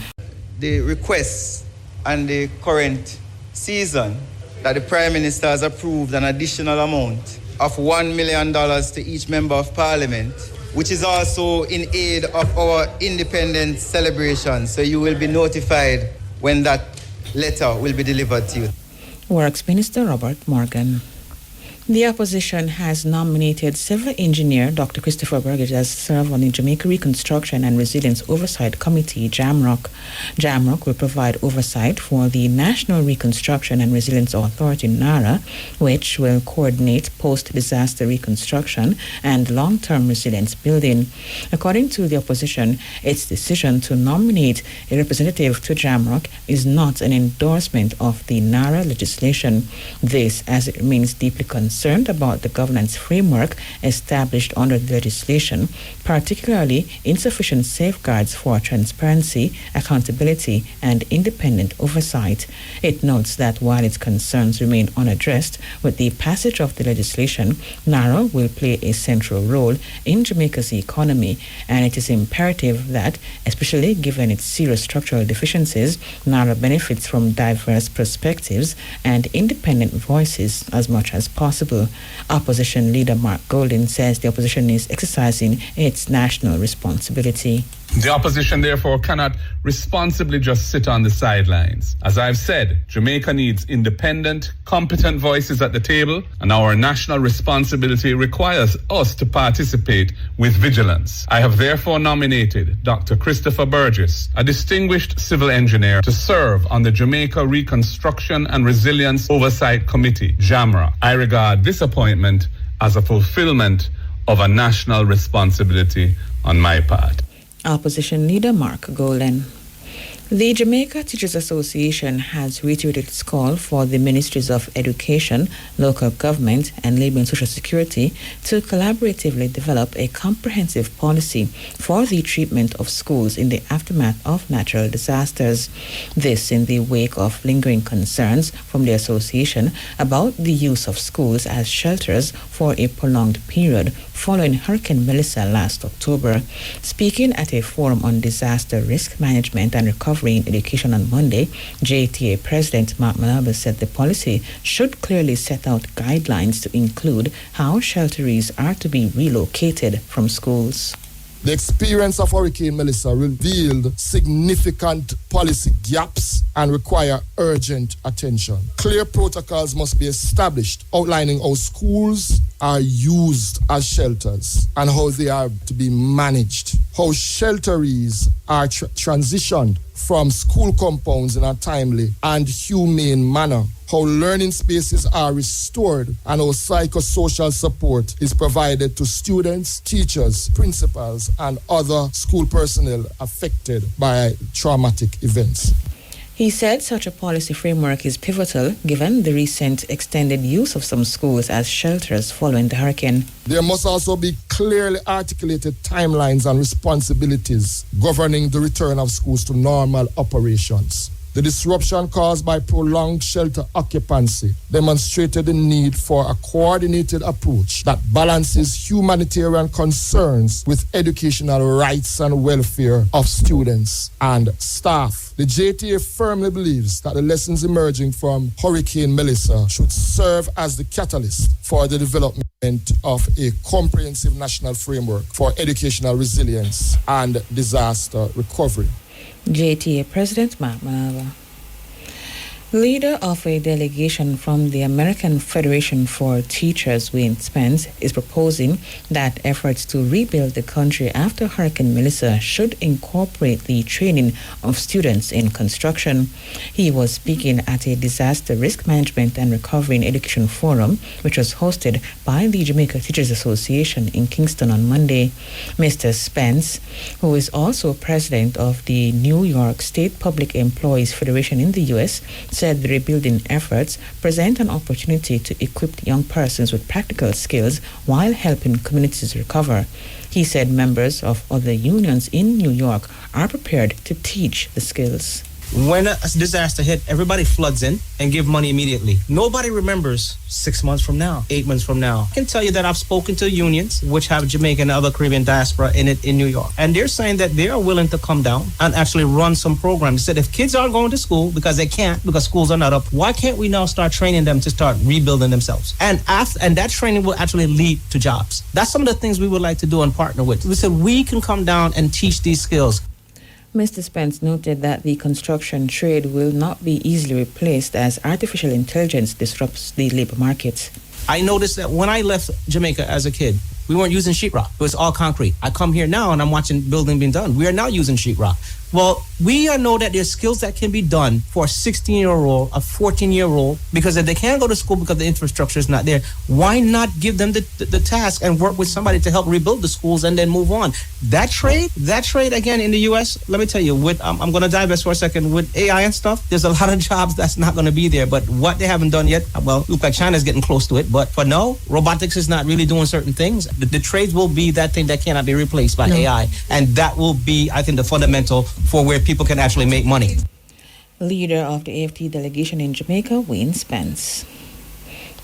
The request and the current season that the Prime Minister has approved an additional amount of $1 million to each Member of Parliament, which is also in aid of our independence celebration. So you will be notified when that letter will be delivered to you. Works Minister Robert Morgan. The opposition has nominated civil engineer Dr. Christopher Burgess as serve on the Jamaica Reconstruction and Resilience Oversight Committee, JAMROC. JAMROC will provide oversight for the National Reconstruction and Resilience Authority, NARA, which will coordinate post-disaster reconstruction and long-term resilience building. According to the opposition, its decision to nominate a representative to JAMROC is not an endorsement of the NARA legislation. This, as it remains deeply concerned about the governance framework established under the legislation, particularly insufficient safeguards for transparency, accountability, and independent oversight. It notes that while its concerns remain unaddressed, with the passage of the legislation, NARA will play a central role in Jamaica's economy, and it is imperative that, especially given its serious structural deficiencies, NARA benefits from diverse perspectives and independent voices as much as possible. Opposition leader Mark Golden says the opposition is exercising its national responsibility. The opposition, therefore, cannot responsibly just sit on the sidelines. As I've said, Jamaica needs independent, competent voices at the table, and our national responsibility requires us to participate with vigilance. I have therefore nominated Dr. Christopher Burgess, a distinguished civil engineer, to serve on the Jamaica Reconstruction and Resilience Oversight Committee, JAMRA. I regard this appointment as a fulfillment of a national responsibility on my part. Opposition leader Mark Golden. The Jamaica Teachers Association has reiterated its call for the Ministries of Education, Local Government and Labour and Social Security to collaboratively develop a comprehensive policy for the treatment of schools in the aftermath of natural disasters. This in the wake of lingering concerns from the association about the use of schools as shelters for a prolonged period following Hurricane Melissa last October. Speaking at a forum on disaster risk management and recovery in education on Monday, JTA President Mark Malaba said the policy should clearly set out guidelines to include how shelterees are to be relocated from schools. The experience of Hurricane Melissa revealed significant policy gaps and require urgent attention. Clear protocols must be established outlining how schools are used as shelters and how they are to be managed, how shelterees are transitioned from school compounds in a timely and humane manner, how learning spaces are restored, and how psychosocial support is provided to students, teachers, principals, and other school personnel affected by traumatic events. He said such a policy framework is pivotal given the recent extended use of some schools as shelters following the hurricane. There must also be clearly articulated timelines and responsibilities governing the return of schools to normal operations. The disruption caused by prolonged shelter occupancy demonstrated the need for a coordinated approach that balances humanitarian concerns with educational rights and welfare of students and staff. The JTA firmly believes that the lessons emerging from Hurricane Melissa should serve as the catalyst for the development of a comprehensive national framework for educational resilience and disaster recovery. JTA President Mark Malaba. Leader of a delegation from the American Federation for Teachers, Wayne Spence, is proposing that efforts to rebuild the country after Hurricane Melissa should incorporate the training of students in construction. He was speaking at a disaster risk management and recovery in education forum, which was hosted by the Jamaica Teachers Association in Kingston on Monday. Mr. Spence, who is also president of the New York State Public Employees Federation in the U.S., said the rebuilding efforts present an opportunity to equip young persons with practical skills while helping communities recover. He said members of other unions in New York are prepared to teach the skills. When a disaster hit, everybody floods in and give money immediately. Nobody remembers 6 months from now, 8 months from now. I can tell you that I've spoken to unions which have Jamaican and other Caribbean diaspora in it in New York. And they're saying that they are willing to come down and actually run some programs. They said if kids aren't going to school because they can't, because schools are not up, why can't we now start training them to start rebuilding themselves? And that training will actually lead to jobs. That's some of the things we would like to do and partner with. We said we can come down and teach these skills. Mr. Spence noted that the construction trade will not be easily replaced as artificial intelligence disrupts the labor market. I noticed that when I left Jamaica as a kid, we weren't using sheetrock. It was all concrete. I come here now and I'm watching building being done. We are now using sheetrock. Well, we know that there's skills that can be done for a 16-year-old, a 14-year-old, because if they can't go to school because the infrastructure is not there, why not give them the task and work with somebody to help rebuild the schools and then move on? That trade again in the U.S., let me tell you, with I'm going to divest for a second, with AI and stuff, there's a lot of jobs that's not going to be there. But what they haven't done yet, well, look like China's getting close to it. But for now, robotics is not really doing certain things. The trades will be that thing that cannot be replaced by AI. And that will be, I think, the fundamental for where people can actually make money. Leader of the AFT delegation in Jamaica, Wayne Spence.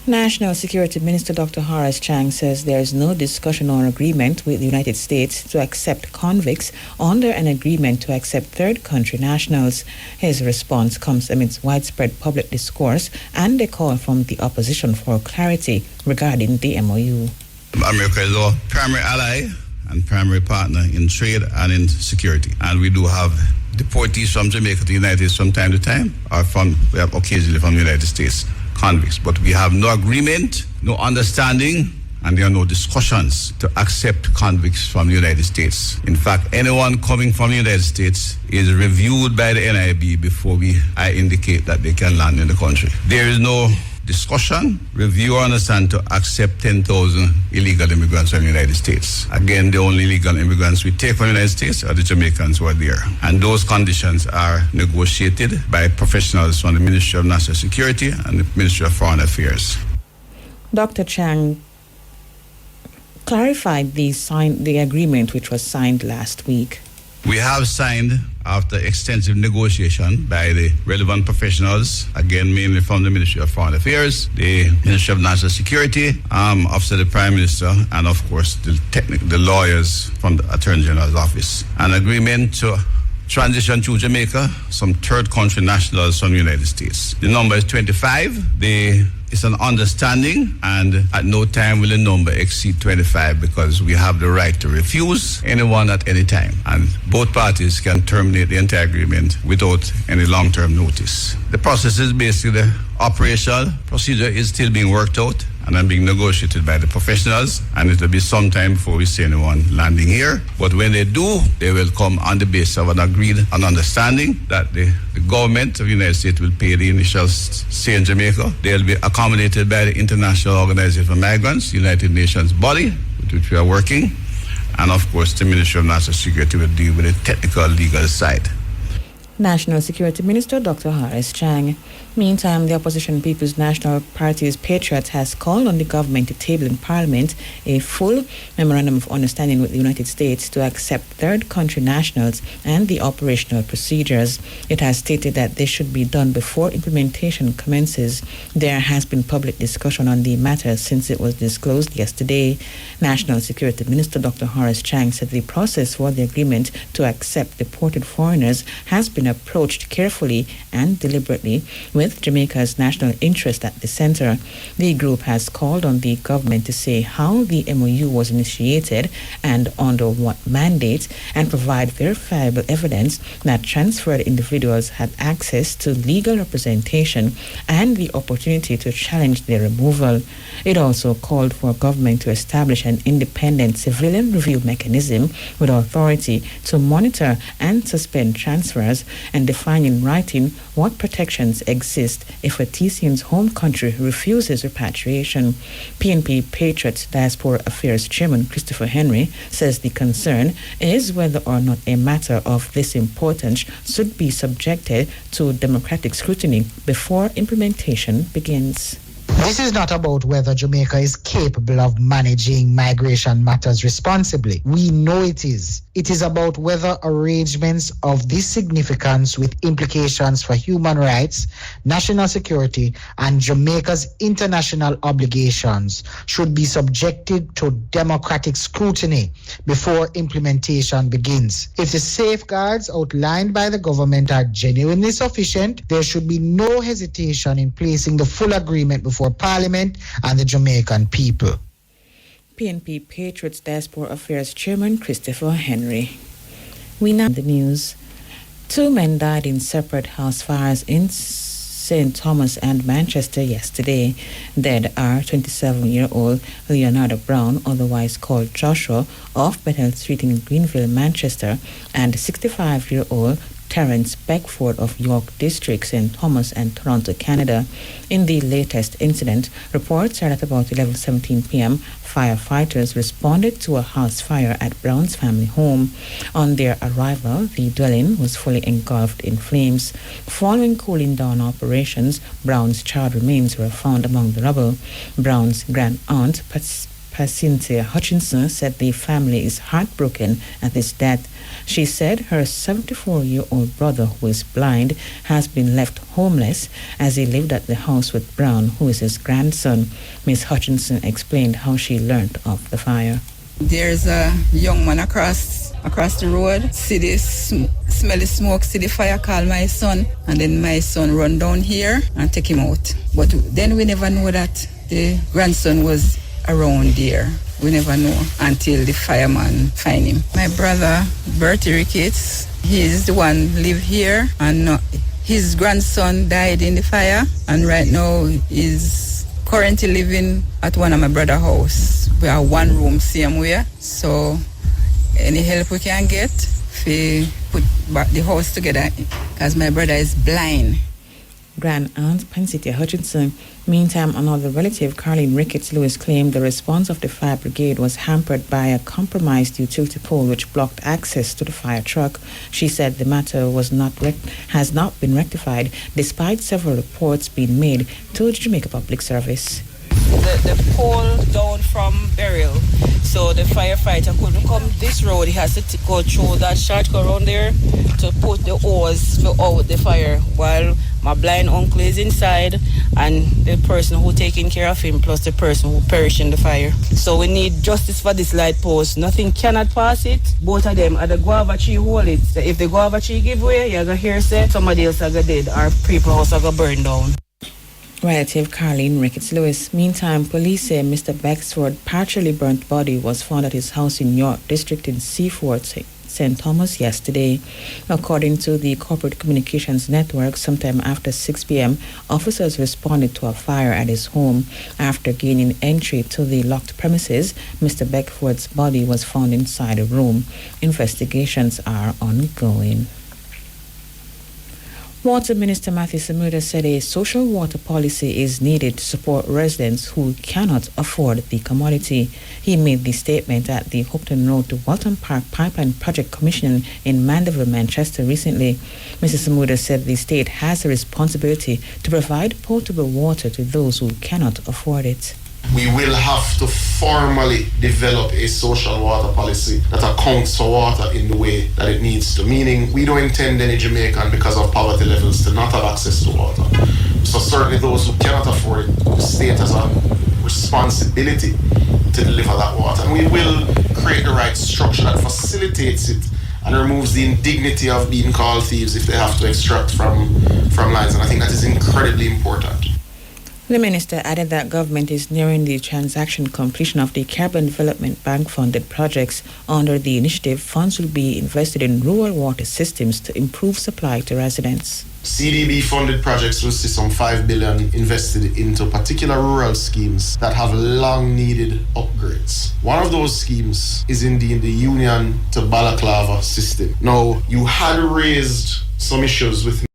National Security Minister Dr. Horace Chang says there is no discussion or agreement with the United States to accept convicts under an agreement to accept third country nationals. His response comes amidst widespread public discourse and a call from the opposition for clarity regarding the MOU. America is our primary ally and primary partner in trade and in security. And we do have deportees from Jamaica to the United States from time to time, or we have occasionally from the United States convicts. But we have no agreement, no understanding, and there are no discussions to accept convicts from the United States. In fact, anyone coming from the United States is reviewed by the NIB before I indicate that they can land in the country. There is no discussion, review, or understand to accept 10,000 illegal immigrants from the United States. Again, the only illegal immigrants we take from the United States are the Jamaicans who are there. And those conditions are negotiated by professionals from the Ministry of National Security and the Ministry of Foreign Affairs. Dr. Chang clarified the agreement which was signed last week. We have signed, after extensive negotiation by the relevant professionals, again mainly from the Ministry of Foreign Affairs, the Ministry of National Security, Office of the Prime Minister, and of course the lawyers from the Attorney General's office, an agreement to transition to Jamaica some third country nationals from the United States. The number is 25. It's an understanding, and at no time will the number exceed 25 because we have the right to refuse anyone at any time. And both parties can terminate the entire agreement without any long-term notice. The process is basically the operational procedure is still being worked out and then being negotiated by the professionals, and it will be some time before we see anyone landing here. But when they do, they will come on the basis of an understanding that the government of the United States will pay the initial stay in Jamaica. They'll be accommodated by the International Organization for Migrants, United Nations body, with which we are working, and of course the Ministry of National Security will deal with the technical legal side. National Security Minister Dr. Horace Chang. Meantime, the opposition People's National Party's Patriots has called on the government to table in Parliament a full memorandum of understanding with the United States to accept third country nationals and the operational procedures. It has stated that this should be done before implementation commences. There has been public discussion on the matter since it was disclosed yesterday. National Security Minister Dr. Horace Chang said the process for the agreement to accept deported foreigners has been approached carefully and deliberately, with Jamaica's national interest at the center. The group has called on the government to say how the MOU was initiated and under what mandate, and provide verifiable evidence that transferred individuals had access to legal representation and the opportunity to challenge their removal. It also called for government to establish an independent civilian review mechanism with authority to monitor and suspend transfers and define in writing what protections exist if a TCN's home country refuses repatriation. PNP Patriots Diaspora Affairs Chairman Christopher Henry says the concern is whether or not a matter of this importance should be subjected to democratic scrutiny before implementation begins. This is not about whether Jamaica is capable of managing migration matters responsibly. We know it is. It is about whether arrangements of this significance with implications for human rights, national security, and Jamaica's international obligations should be subjected to democratic scrutiny before implementation begins. If the safeguards outlined by the government are genuinely sufficient, there should be no hesitation in placing the full agreement before Parliament and the Jamaican people. PNP Patriots Diaspora Affairs Chairman Christopher Henry. We now the news. 2 men died in separate house fires in St. Thomas and Manchester yesterday. Dead are 27-year-old Leonardo Brown, otherwise called Joshua, of Bethel Street in Greenville, Manchester, and 65-year-old Terence Beckford of York District, St. Thomas and Toronto, Canada. In the latest incident, reports are at about 11:17 p.m. firefighters responded to a house fire at Brown's family home. On their arrival, the dwelling was fully engulfed in flames. Following cooling down operations, Brown's charred remains were found among the rubble. Brown's grand aunt, Cynthia Hutchinson, said the family is heartbroken at his death. She said her 74-year-old brother, who is blind, has been left homeless as he lived at the house with Brown, who is his grandson. Ms. Hutchinson explained how she learned of the fire. There's a young man across the road, see the smell the smoke, see the fire, call my son, and then my son run down here and take him out. But then we never know that the grandson was around there. We never know until the fireman find him. My brother, Bertie Ricketts, he's the one live here, and his grandson died in the fire, and right now he's currently living at one of my brother's house. We are one room, same way. So any help we can get, we put back the house together, because my brother is blind. grand aunt Pensitia Hutchinson. Meantime, another relative, Carlene Ricketts Lewis, claimed the response of the fire brigade was hampered by a compromised utility pole which blocked access to the fire truck. She said the matter has not been rectified, despite several reports being made to the Jamaica Public Service. The pole down from Burial, so the firefighter couldn't come this road. He has to go through that shortcut around there to put the hose to out the fire, while my blind uncle is inside and the person who taking care of him plus the person who perished in the fire. So we need justice for this light post. Nothing cannot pass it. Both of them are the guava tree hold it. So if the guava tree give way, you're going to hear say somebody else are going to dead or people house are going to burn down. Relative Carlene Ricketts Lewis. Meantime, police say Mr. Becksford's partially burnt body was found at his house in York District in Seaford, St. Thomas yesterday. According to the Corporate Communications Network, sometime after 6 p.m., officers responded to a fire at his home. After gaining entry to the locked premises, Mr. Beckford's body was found inside a room. Investigations are ongoing. Water Minister Matthew Samuda said a social water policy is needed to support residents who cannot afford the commodity. He made the statement at the Hopton Road to Walton Park Pipeline Project commissioning in Mandeville, Manchester recently. Mr. Samuda said the state has a responsibility to provide potable water to those who cannot afford it. We will have to formally develop a social water policy that accounts for water in the way that it needs to. Meaning, we don't intend any Jamaican, because of poverty levels, to not have access to water. So certainly those who cannot afford it, the state has a responsibility to deliver that water. And we will create the right structure that facilitates it and removes the indignity of being called thieves if they have to extract from lines. And I think that is incredibly important. The minister added that government is nearing the transaction completion of the Caribbean Development Bank funded projects. Under the initiative, funds will be invested in rural water systems to improve supply to residents. CDB funded projects will see some $5 billion invested into particular rural schemes that have long needed upgrades. One of those schemes is indeed the Union to Balaclava system. Now, you had raised some issues with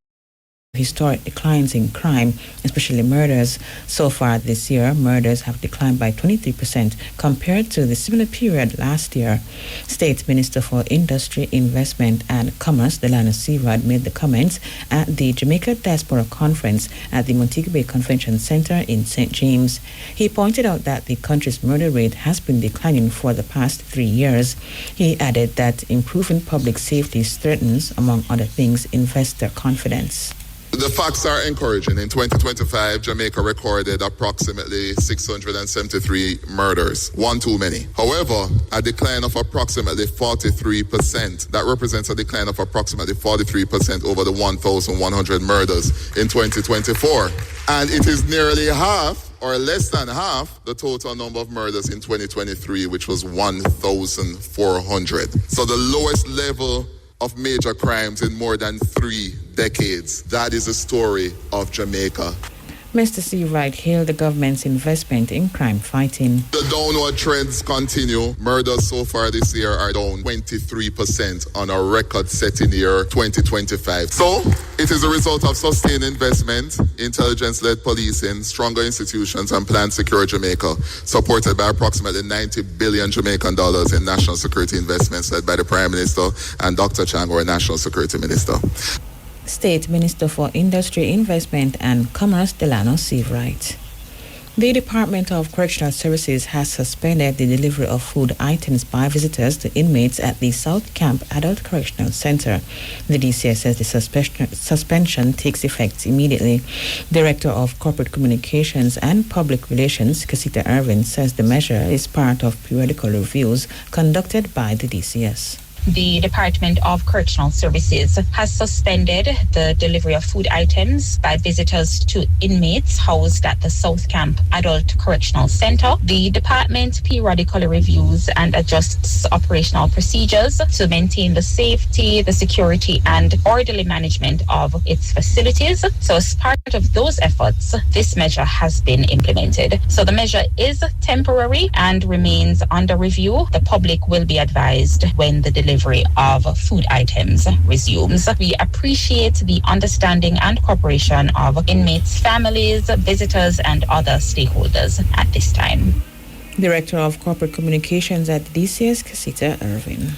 historic declines in crime, especially murders. So far this year, murders have declined by 23% compared to the similar period last year. State Minister for Industry, Investment and Commerce, Delano Seavrod, made the comments at the Jamaica Diaspora Conference at the Montego Bay Convention Center in St. James. He pointed out that the country's murder rate has been declining for the past 3 years. He added that improving public safety strengthens, among other things, investor confidence. The facts are encouraging. In 2025, Jamaica recorded approximately 673 murders, one too many. However, a decline of approximately 43%. That represents a decline of approximately 43% over the 1,100 murders in 2024. And it is nearly half, or less than half, the total number of murders in 2023, which was 1,400. So the lowest level of major crimes in more than 3 decades. That is the story of Jamaica. Mr. Seawright hailed the government's investment in crime fighting. The downward trends continue. Murders so far this year are down 23% on a record-setting year 2025. So, it is a result of sustained investment, intelligence-led policing, stronger institutions, and Plan Secure Jamaica, supported by approximately 90 billion Jamaican dollars in national security investments led by the Prime Minister and Dr. Chang, our National Security Minister. State Minister for Industry, Investment and Commerce, Delano Seavrite. The Department of Correctional Services has suspended the delivery of food items by visitors to inmates at the South Camp Adult Correctional Center. The DCS says the suspension takes effect immediately. Director of Corporate Communications and Public Relations, Casita Irvin, says the measure is part of periodical reviews conducted by the DCS. The Department of Correctional Services has suspended the delivery of food items by visitors to inmates housed at the South Camp Adult Correctional Center. The department periodically reviews and adjusts operational procedures to maintain the safety, the security, and orderly management of its facilities. So as part of those efforts, this measure has been implemented. So the measure is temporary and remains under review. The public will be advised when the delivery delivery of food items resumes. We appreciate the understanding and cooperation of inmates, families, visitors, and other stakeholders at this time. Director of Corporate Communications at DCS, Casita Irvin.